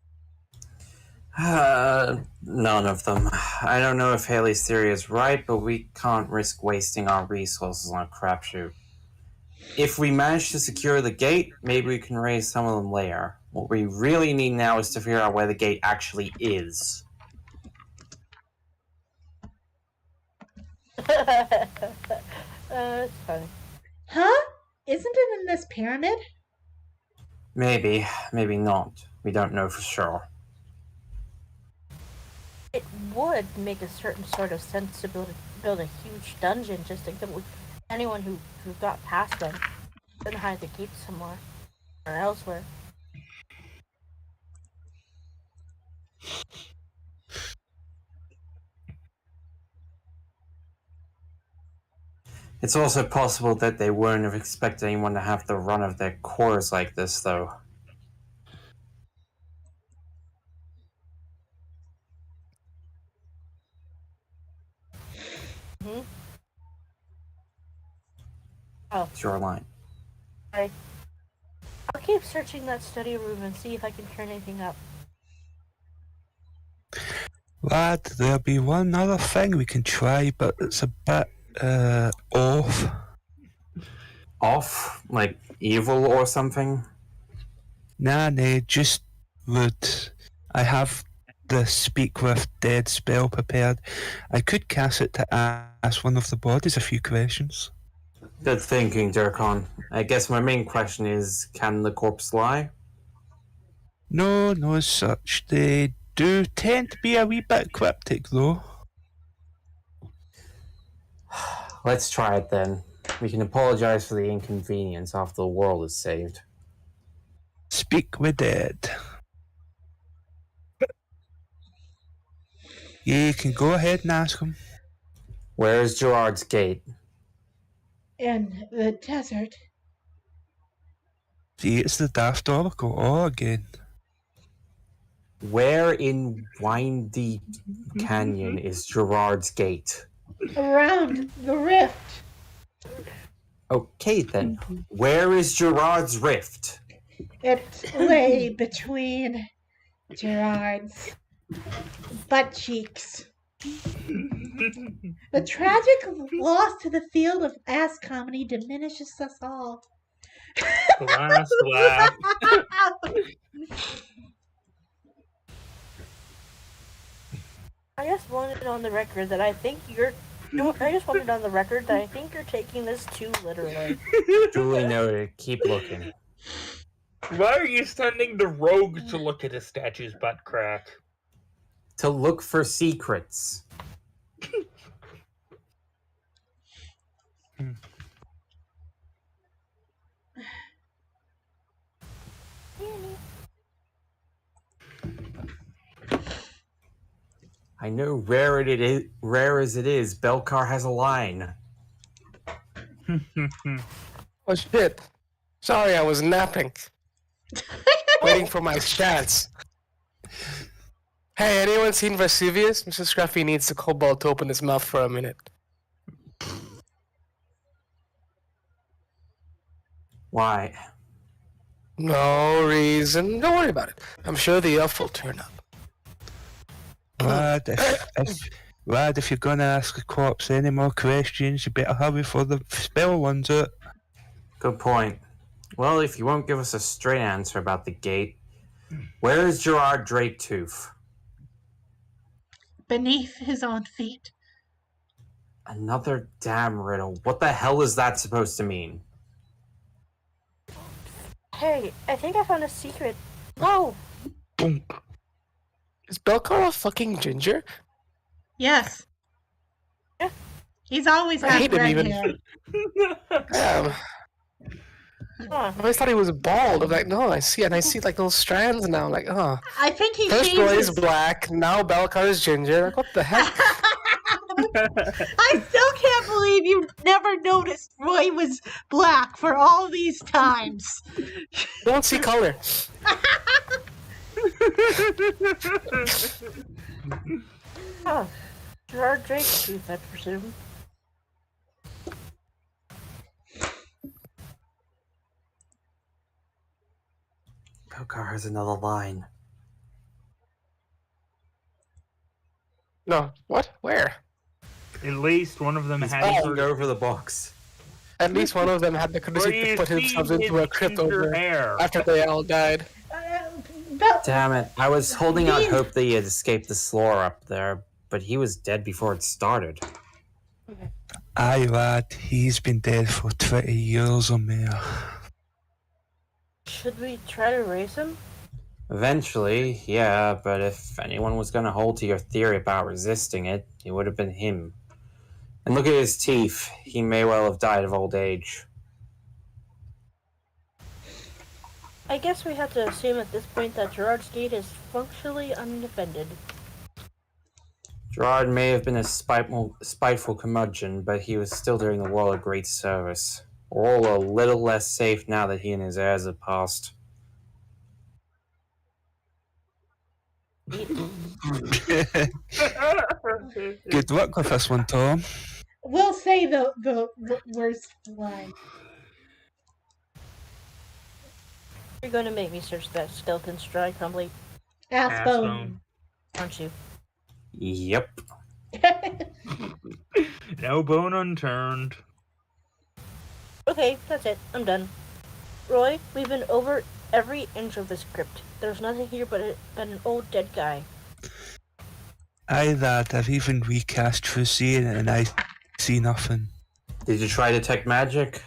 None of them. I don't know if Haley's theory is right, but we can't risk wasting our resources on a crapshoot. If we manage to secure the gate, maybe we can raise some of them later. What we really need now is to figure out where the gate actually is. It's funny. Huh? Isn't it in this pyramid? Maybe, maybe not. We don't know for sure. It would make a certain sort of sense to build a huge dungeon just to kill anyone who got past them. Then hide the gate somewhere or elsewhere. It's also possible that they wouldn't have expected anyone to have the run of their cores like this, though. Hmm? Oh. It's your line. I'll keep searching that study room and see if I can turn anything up. Lad, there'll be one other thing we can try, but it's a bit, off. Off? Like evil or something? Nah, just rude. I have the Speak with Dead spell prepared. I could cast it to ask one of the bodies a few questions. Good thinking, Durkon. I guess my main question is, can the corpse lie? No, no as such. They do tend to be a wee bit cryptic, though. Let's try it then. We can apologize for the inconvenience after the world is saved. Speak with Dead. You can go ahead and ask him. Where is Gerard's gate? In the desert. See, it's the daft oracle all again. Where in Windy Canyon is Gerard's gate? Around the rift. Okay then, where is Gerard's rift? It lay between Gerard's butt cheeks. The tragic loss to the field of ass comedy diminishes us all. The last laugh. I just wanted on the record that I think you're. I just wanted on the record that I think you're taking this too literally. Duly noted. Keep looking. Why are you sending the rogue to look at a statue's butt crack? To look for secrets. I know rare as it is, Belcar has a line. Oh shit. Sorry, I was napping. Waiting for my chance. Hey, anyone seen Vesuvius? Mr. Scruffy needs the kobold to open his mouth for a minute. Why? No reason. Don't worry about it. I'm sure the elf will turn up. Lad, if you're gonna ask a corpse any more questions, you better hurry for the spell runs out. Good point. Well, if you won't give us a straight answer about the gate, where is Gerard Drapetooth? Beneath his own feet. Another damn riddle. What the hell is that supposed to mean? Hey, I think I found a secret. Whoa! Is Belcar a fucking ginger? Yes. Yeah. He's always I had hate him red even. hair. Yeah, Huh. I always thought he was bald. I'm like, no, I see like those strands now. I'm like, oh. I think he First shaved Roy's his... black, now Belcar is ginger. Like, what the heck? I still can't believe you never noticed Roy was black for all these times. Don't see color. Huh. Gerard Drake's tooth, I presume. Belcar has another line. No, what? Where? At least one of them He's had peeking over the box. At least one of them had the Where courtesy to you put see themselves his into a crypt ginger over hair. after they all died. Damn it. I was holding out These- hope that he had escaped the slaughter up there, but he was dead before it started. Aye, lad, he's been dead for 20 years or more. Should we try to raise him? Eventually, yeah, but if anyone was going to hold to your theory about resisting it, it would have been him. And look at his teeth. He may well have died of old age. I guess we have to assume at this point that Gerard's gate is functionally undefended. Gerard may have been a spiteful curmudgeon, but he was still doing the world a great service. We're all a little less safe now that he and his heirs have passed. Good luck with this one, Tom. We'll say the worst line. You're going to make me search that skeleton's dry, crumbly, Ass bone. aren't you? Yep. No bone unturned. Okay, that's it. I'm done. Roy, we've been over every inch of this crypt. There's nothing here but an old dead guy. Aye, lad, I've even recast Fusine and I see nothing. Did you try detect magic?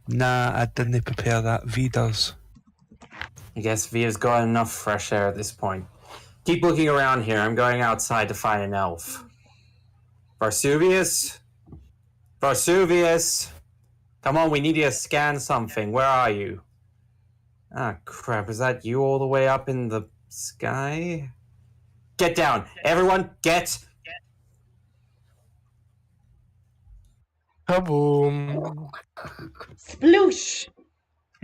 Nah, I didn't prepare that. V does. I guess Via's got enough fresh air at this point. Keep looking around here. I'm going outside to find an elf. Varsuvius? Varsuvius! Come on, we need you to scan something. Where are you? Ah, crap. Is that you all the way up in the sky? Get down. Everyone, get. Kaboom. Sploosh.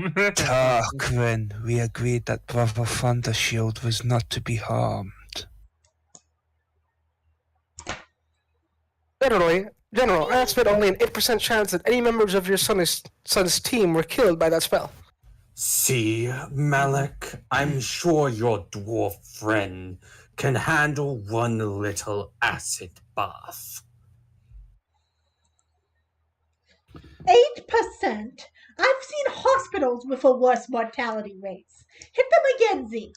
Tarquin, we agreed that Brother Thundershield was not to be harmed. General, I expect only an 8% chance that any members of your son's team were killed by that spell. See, Malik, I'm sure your dwarf friend can handle one little acid bath. 8%? I've seen hospitals with a worse mortality rates. Hit them again, Z.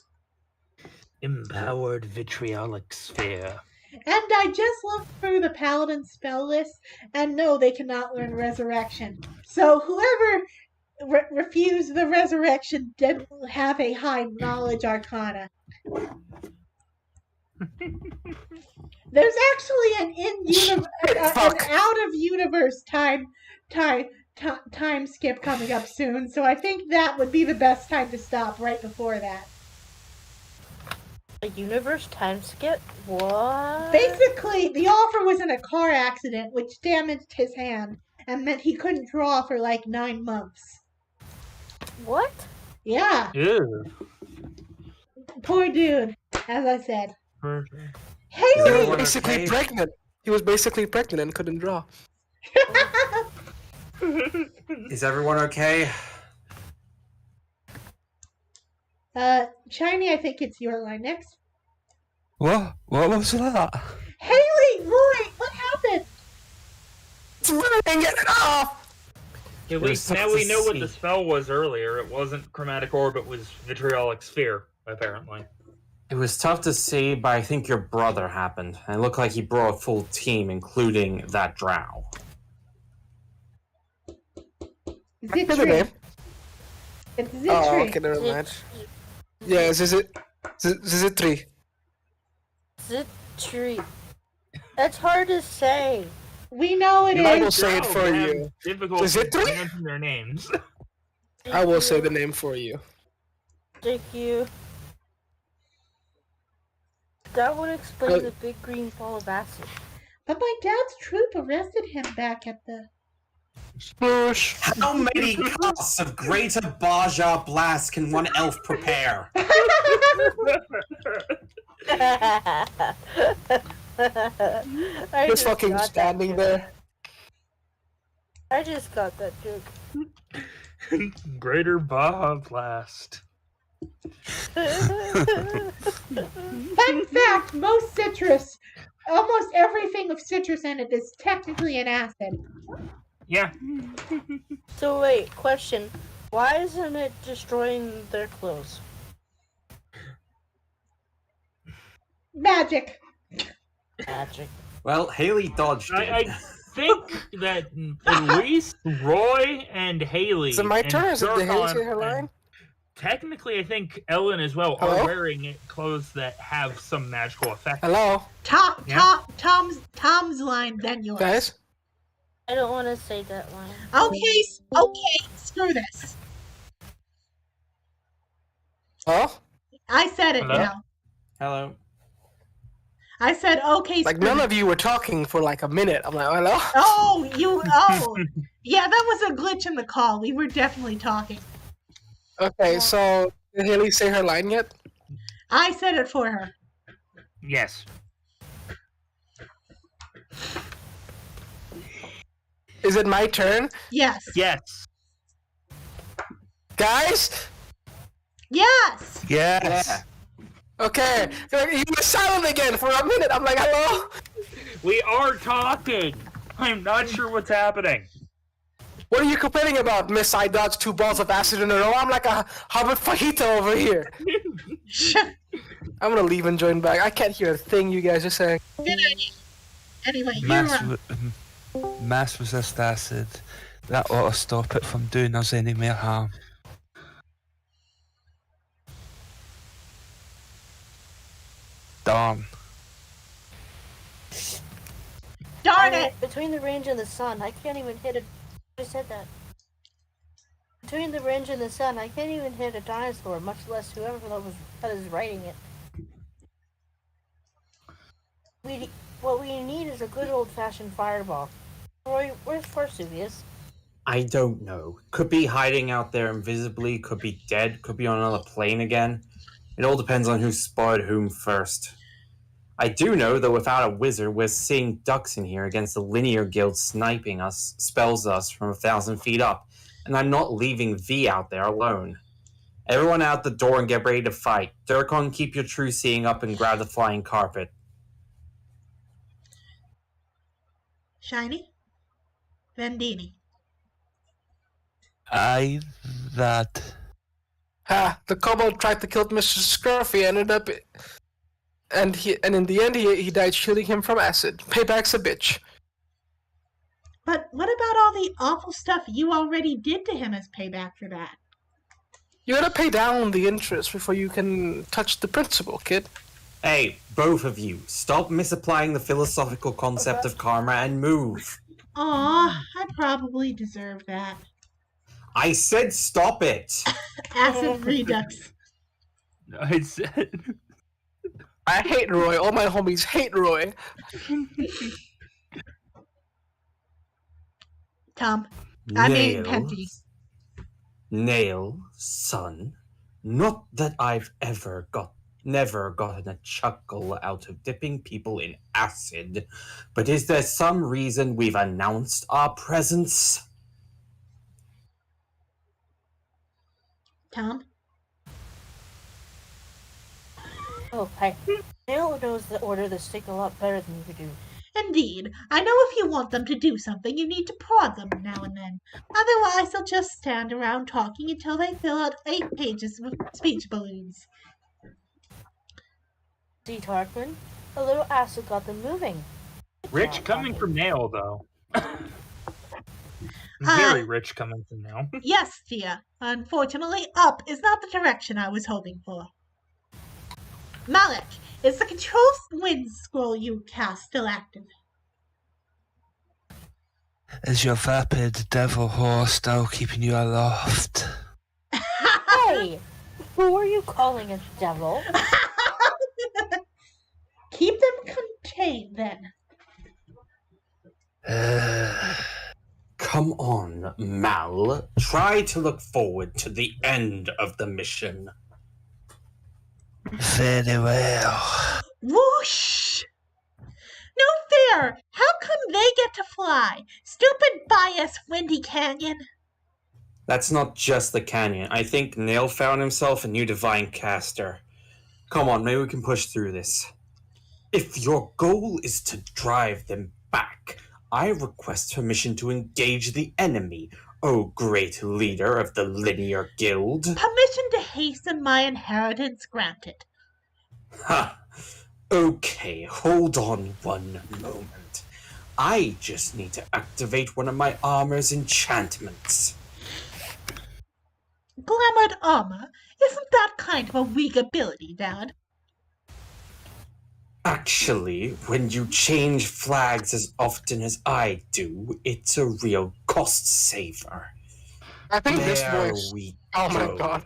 Empowered vitriolic sphere. And I just looked through the paladin spell list, and no, they cannot learn resurrection. So whoever refused the resurrection didn't have a high knowledge arcana. There's actually an out of universe time skip coming up soon, so I think that would be the best time to stop right before that. A universe time skip? What? Basically, the author was in a car accident which damaged his hand and meant he couldn't draw for like 9 months. What? Yeah, Ew. poor dude, as I said. He Haley! was basically pregnant. He was basically pregnant and couldn't draw. Is everyone okay? Shiny, I think it's your line next. What? What was that? Haley! Roy! What happened? It's running, get it off! At least tough now to we know what the see. spell was earlier. It wasn't chromatic orb, it was vitriolic sphere, apparently. It was tough to see, but I think your brother happened. And it looked like he brought a full team, including that drow. Say the Zitri. name. It's Zitri. Oh, okay, never mind. Yeah, Zitri. Zitri. That's hard to say. We know it I will is. say it for They have you. difficulty Is it three? pronouncing their names. I will say the name for you. Thank you. That would explain the big green ball of acid. But my dad's troop arrested him back at the. Sploosh. How many casts of Greater Baja Blast can one elf prepare? Just fucking standing there. I just got that joke. Greater Baja Blast. Fun fact: most citrus, almost everything with citrus in it is technically an acid. Yeah. So wait, question. Why isn't it destroying their clothes? Magic. Magic. Well, Haley dodged it. I think that at least Roy and Haley. Is it my and turn? Is it the Haley Zircon say her line? and Technically, I think Ellen as well Hello? are wearing clothes that have some magical effect. Hello, Tom's line, then yours. guys. I don't want to say that line. Okay, screw this. Oh, I said it Hello? now. Hello. I said okay. like screw none this. of you were talking for like a minute. I'm like, hello. Oh, yeah, that was a glitch in the call. We were definitely talking. Okay, so did Haley say her line yet? I said it for her. Yes. Is it my turn, Yes. Yes. guys? Yes. Yes. Yeah. Okay, you were silent again for a minute. I'm like, hello. We are talking. I'm not sure what's happening. What are you complaining about, Miss? I dodged 2 balls of acid in a row. I'm like a Hobbit fajita over here. I'm gonna leave and join back. I can't hear a thing you guys are saying. Good idea. Anyway, you're Mass, up. mass resist acid. That ought to stop it from doing us any more harm. Darn. Darn it. Between the range and the sun, I can't even hit a. I said that. Between the range and the sun, I can't even hit a dinosaur, much less whoever that is writing it. What we need is a good old-fashioned fireball. Roy, where's Vesuvius? I don't know. Could be hiding out there invisibly, could be dead, could be on another plane again. It all depends on who spotted whom first. I do know that without a wizard, we're seeing ducks in here against the Linear Guild sniping us, spells us from 1,000 feet up, and I'm not leaving V out there alone. Everyone out the door and get ready to fight. Durkon, keep your true seeing up and grab the flying carpet. Shiny. Vendini. Aye, that. Ha! The kobold tried to kill Mr. Scruffy, ended up, and in the end he died shooting him from acid. Payback's a bitch. But what about all the awful stuff you already did to him as payback for that? You gotta pay down the interest before you can touch the principal, kid. Hey, both of you, stop misapplying the philosophical concept of karma and move. Aw, I probably deserve that. I said stop it! Acid redux. I said. I hate Roy. All my homies hate Roy. Tom. I mean, Penty. Nail, son. Not that I've never gotten a chuckle out of dipping people in acid, but is there some reason we've announced our presence? Tom. Oh, hi. Nail knows the order of the stick a lot better than you do. Indeed, I know if you want them to do something, you need to prod them now and then. Otherwise, they'll just stand around talking until they fill out 8 pages with speech balloons. See, Tarquin? A little acid got them moving. Rich coming from Nail, though. Very rich coming from Nail. Yes, Gia. Unfortunately, up is not the direction I was hoping for. Malik, is the control wind scroll you cast still active? Is your vapid devil horse still keeping you aloft? Hey! Who are you calling a devil? Keep them contained, then. Come on, Mal. Try to look forward to the end of the mission. Very well. Whoosh! No fair! How come they get to fly? Stupid bias, Windy Canyon. That's not just the canyon. I think Nail found himself a new divine caster. Come on, maybe we can push through this. If your goal is to drive them back, I request permission to engage the enemy, O great leader of the Linear Guild. Permission to hasten my inheritance granted. Ha! Okay, hold on one moment. I just need to activate one of my armor's enchantments. Glamored armor? Isn't that kind of a weak ability, Dad? Actually, when you change flags as often as I do, it's a real cost saver. I think this There voice. we Oh my go. god.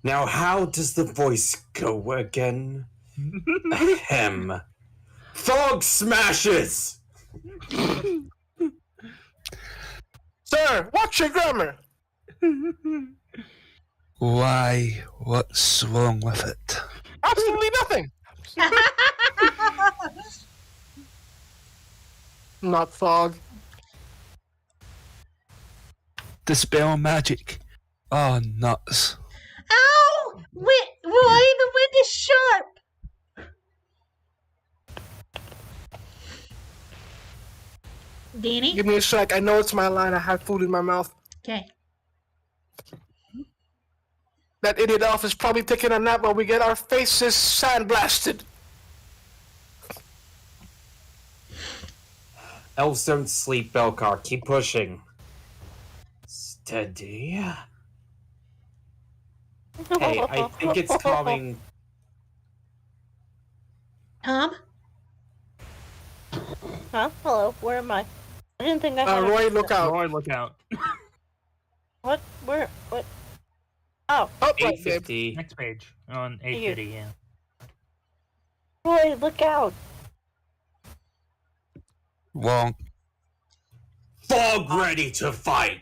Now, how does the voice go again? Ahem. Fog smashes! Sir, watch your grammar. Why? What's wrong with it? Absolutely nothing. Not fog. Dispel magic. Oh, nuts. Ow! Roy, the wind is sharp! Danny? Give me a sec. I know it's my line. I have food in my mouth. Okay. That idiot elf is probably taking a nap while we get our faces sandblasted. Elves don't sleep, Belcar. Keep pushing. Steady. Hey, I think it's coming. Tom? Huh? Hello, where am I? I didn't think I had Roy, look out. Roy, look out. What? Where? What? Oh, Oh, right, babe. 850. Next page on 850, yeah. Roy, look out! Wrong. Fog ready to fight!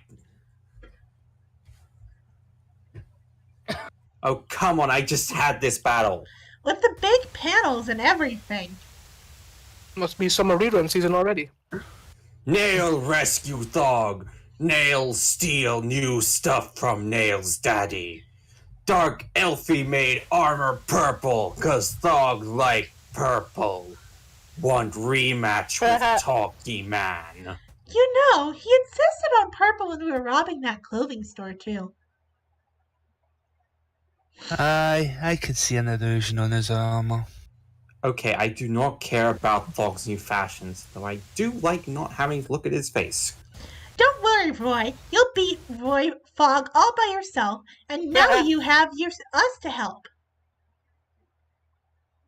Oh, come on, I just had this battle. With the big panels and everything. Must be summer rerun season already. Nail rescue Thog. Nail steal new stuff from Nail's daddy. Dark Elfie made armor purple, cause Thog like purple. Want rematch with Talkie Man. You know, he insisted on purple when we were robbing that clothing store, too. I could see an illusion on his armor. Okay, I do not care about Thog's new fashions, though I do like not having to look at his face. Don't worry, Roy. You'll beat Roy Fogg all by yourself, and now you have us to help.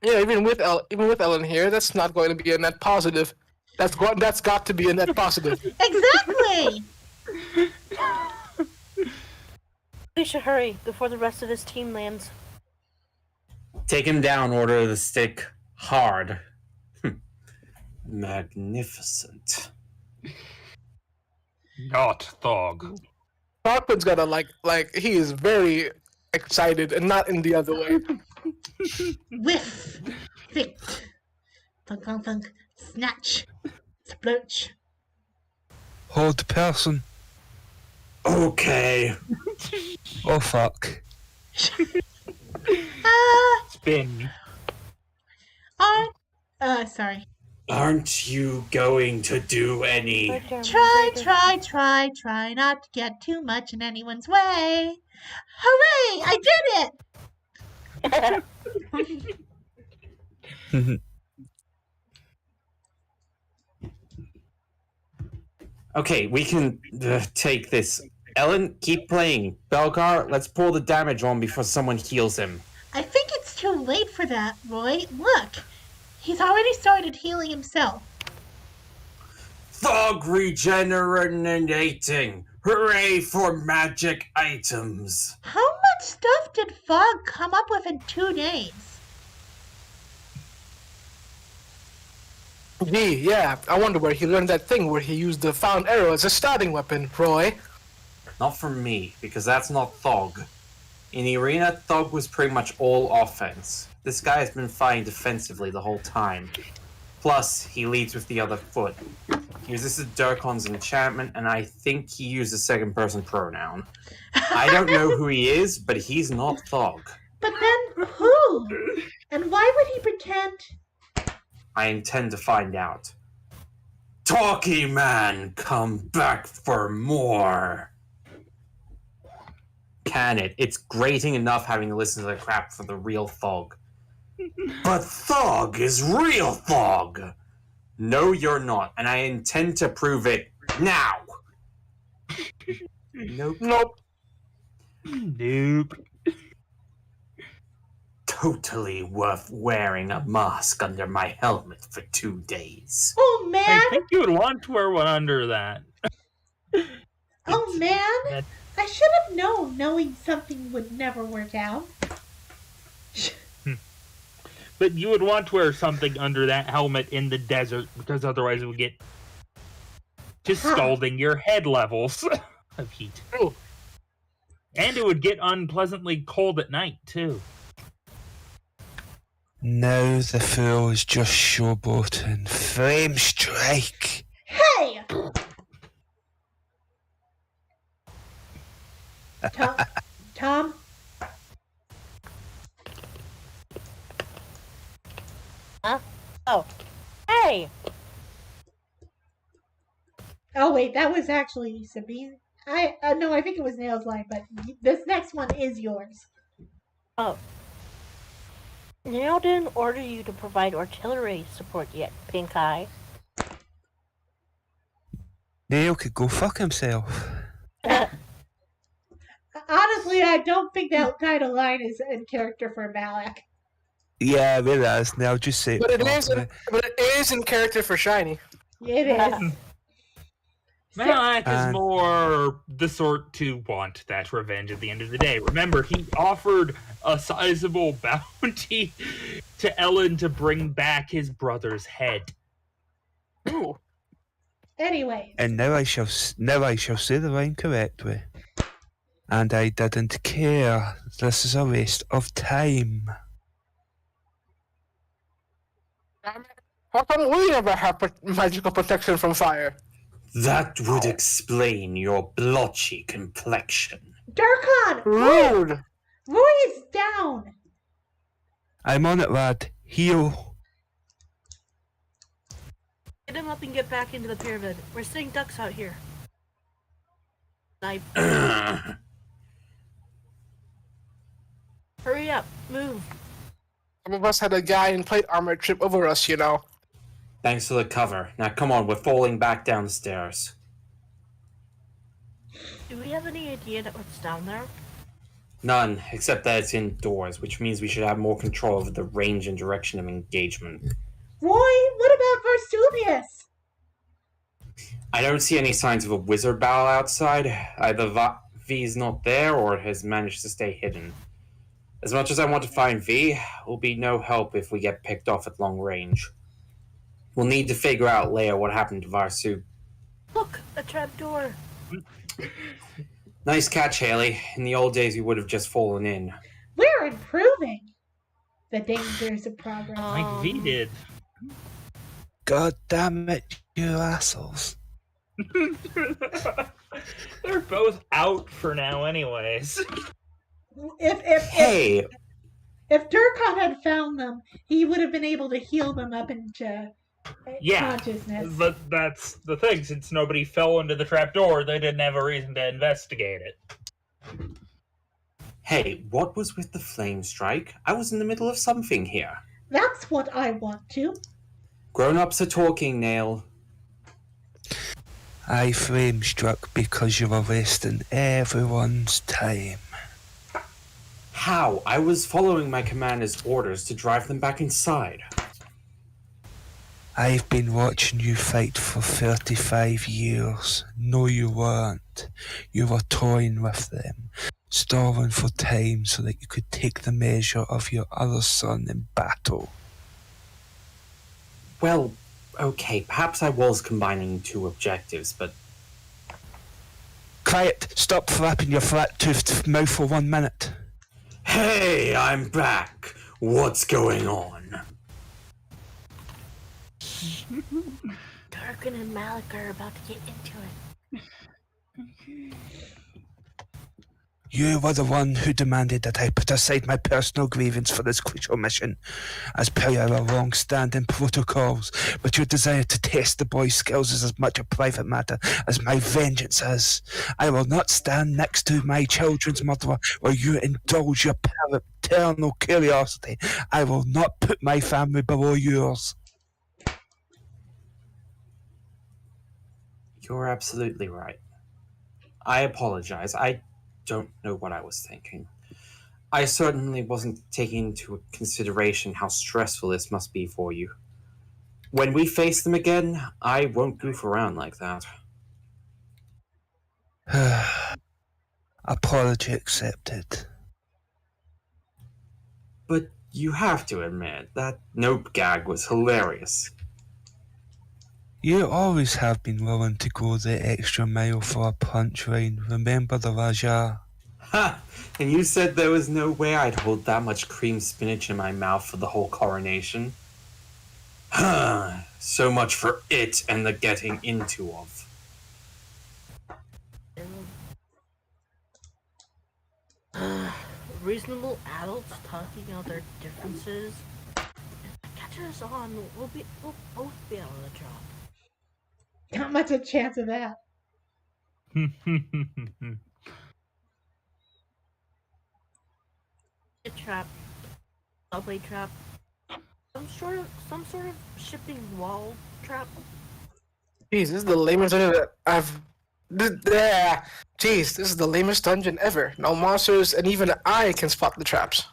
Yeah, even with Ellen here, that's not going to be a net positive. That's got to be a net positive. Exactly! We should hurry before the rest of his team lands. Take him down, order the stick hard. Magnificent. Not Thog. Parkman's got a like he is very excited and not in the other way. Whiff! Thick! Thunk, thunk, thunk. Snatch! Splurch! Hold the person. Okay. Oh, fuck. Spin. Sorry. Aren't you going to do any? Try not to get too much in anyone's way. Hooray! I did it! Okay, we can take this. Ellen, keep playing. Belgar, let's pull the damage on before someone heals him. I think it's too late for that, Roy. Look, he's already started healing himself. Thog regenerating! Hooray for magic items! How much stuff did Fogg come up with in 2 days? Gee, yeah. I wonder where he learned that thing where he used the found arrow as a starting weapon, Roy. Not from me, because that's not Thog. In the arena, Thog was pretty much all offense. This guy has been fighting defensively the whole time. Plus, he leads with the other foot. He resisted Durkon's enchantment, and I think he used a second-person pronoun. I don't know who he is, but he's not Thog. But then who? And why would he pretend? I intend to find out. Talkie man, come back for more. Can it? It's grating enough having to listen to the crap from the real Thog. But Thog is real Thog. No, you're not, and I intend to prove it now. Nope. Nope. Totally worth wearing a mask under my helmet for 2 days. Oh man! I think you would want to wear one under that. Oh man! That- I should have known knowing something would never work out. But you would want to wear something under that helmet in the desert, because otherwise it would get just scalding your head levels of heat. Ooh. And it would get unpleasantly cold at night, too. Now the fool is just showboating. Flame strike! Hey! Tom? Huh? Oh. Hey! Oh wait, that was actually Sabine. No, I think it was Nail's line, but this next one is yours. Oh. Neil didn't order you to provide artillery support yet, Pink Eye. Neil could go fuck himself. Honestly, I don't think that kind of line is in character for Malak. Yeah, I realize now. Just say But it is, properly. but it is in character for Shiny. It is. Malak is And- more the sort to want that revenge at the end of the day. Remember, he offered a sizable bounty to Ellen to bring back his brother's head. Ooh. Anyway, And now I shall say the line correctly. And I didn't care. This is a waste of time. How come we never have magical protection from fire? That would explain your blotchy complexion. Durkon! Rude! Roy is down! I'm on it, lad. Heal. Get him up and get back into the pyramid. We're seeing ducks out here. Hurry up. Move. Some of us had a guy in plate armor trip over us, you know. Thanks for the cover. Now come on, we're falling back down the stairs. Do we have any idea what's down there? None, except that it's indoors, which means we should have more control over the range and direction of engagement. Roy, what about Varsuvius? I don't see any signs of a wizard battle outside. Either V's not there or has managed to stay hidden. As much as I want to find V, it will be no help if we get picked off at long range. We'll need to figure out later what happened to Varsu. Look, a trapdoor. Nice catch, Haley. In the old days, we would have just fallen in. We're improving. The dangers of progress. Like V did. God damn it, you assholes. They're both out for now anyways. Hey, If Durkon had found them, he would have been able to heal them up into consciousness. But that's the thing, since nobody fell into the trapdoor, they didn't have a reason to investigate it. hey, what was with the flame strike? I was in the middle of something here. That's what I want to. Grown-ups are talking, Nail. I flame struck because you were wasting everyone's time. How? I was following my commander's orders to drive them back inside. I've been watching you fight for 35 years. No, you weren't. You were toying with them, stalling for time so that you could take the measure of your other son in battle. Well, okay, perhaps I was combining two objectives, but Quiet! Stop flapping your flat-toothed mouth for 1 minute. hey, I'm back. What's going on? Tarkin and Malik are about to get into it. You were the one who demanded that I put aside my personal grievance for this crucial mission, as per our long-standing protocols, but your desire to test the boy's skills is as much a private matter as my vengeance is. I will not stand next to my children's murderer while you indulge your paternal curiosity. I will not put my family below yours. You're absolutely right. I apologize. I don't know what I was thinking. I certainly wasn't taking into consideration how stressful this must be for you. When we face them again, I won't goof around like that. Apology accepted. But you have to admit, that nope gag was hilarious. You always have been willing to go the extra mile for a punchline. Remember the Raja? Ha! And you said there was no way I'd hold that much cream spinach in my mouth for the whole coronation? Huh. So much for it and the getting into of. Reasonable adults talking out their differences. If the catcher's on, we'll both be out of the job. Not much a chance of that. A trap, subway trap, some sort of shipping wall trap. Jeez, this is the lamest dungeon that I've. Jeez, this is the lamest dungeon ever. No monsters, and even I can spot the traps.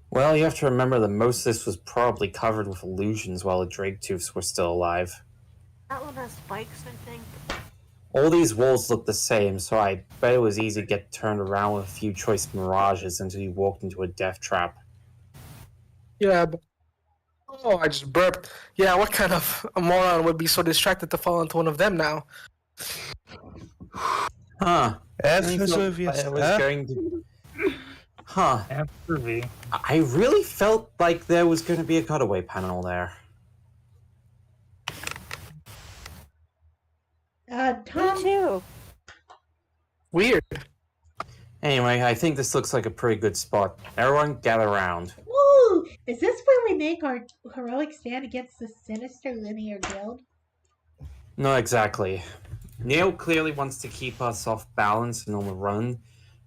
Well, you have to remember that most of this was probably covered with illusions while the Drake Tooths were still alive. That one has spikes, I think. All these walls look the same, so I bet it was easy to get turned around with a few choice mirages until you walked into a death trap. Yeah, but... Oh, I just burped. Yeah, what kind of a moron would be so distracted to fall into one of them now? Huh. F I Vesuvius. thought I was going to... Huh. After V. I really felt like there was going to be a cutaway panel there. Tom, Me too. Weird. Anyway, I think this looks like a pretty good spot. Everyone gather around. woo! Is this where we make our heroic stand against the sinister linear guild? Not exactly. Neil clearly wants to keep us off balance and on the run,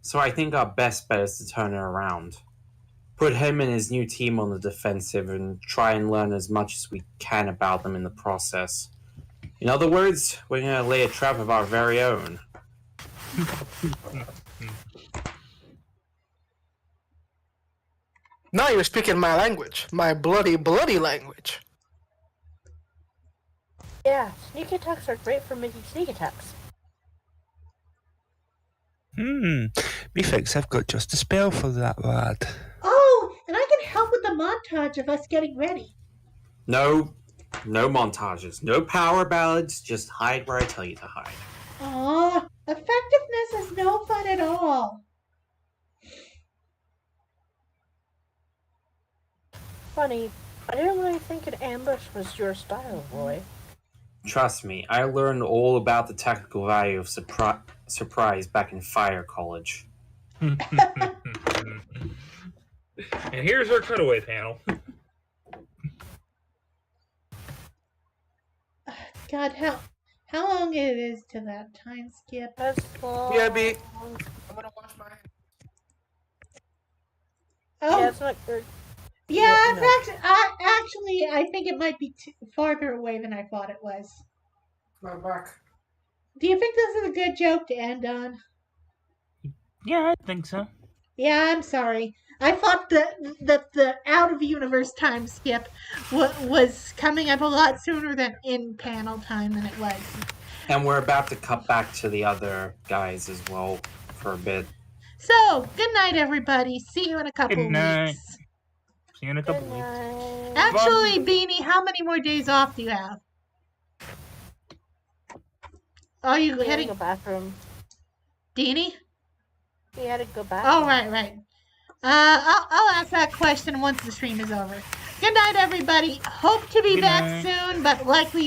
so I think our best bet is to turn it around. Put him and his new team on the defensive and try and learn as much as we can about them in the process. In other words, we're going to lay a trap of our very own. Now you're speaking my language. My bloody, bloody language. Yeah, sneak attacks are great for making sneak attacks. Methinks I've got just a spell for that, lad. Oh, and I can help with the montage of us getting ready. No montages, no power ballads, just hide where I tell you to hide. Aw, effectiveness is no fun at all. Funny, I didn't really think an ambush was your style, Roy. Trust me, I learned all about the technical value of surprise back in fire college. And here's our cutaway panel. God, how long it is to that time skip? That's long. Yeah, B. I'm gonna wash my hands. Oh, Yeah, it's not good. yeah, no. actually, I think it might be farther away than I thought it was. My back. Do you think this is a good joke to end on? Yeah, I think so. Yeah, I'm sorry. I thought that the out of universe time skip was coming up a lot sooner than in panel time than it was. And we're about to cut back to the other guys as well for a bit. So, good night, everybody. See you in a couple Good night. weeks. See you in a Good couple weeks. night. Actually, Beanie, how many more days off do you have? Are you He had to heading, go bathroom. Beanie? He had to go back. Oh, right. I'll ask that question once the stream is over. Good night, everybody. Hope to be Good back night. soon, but likely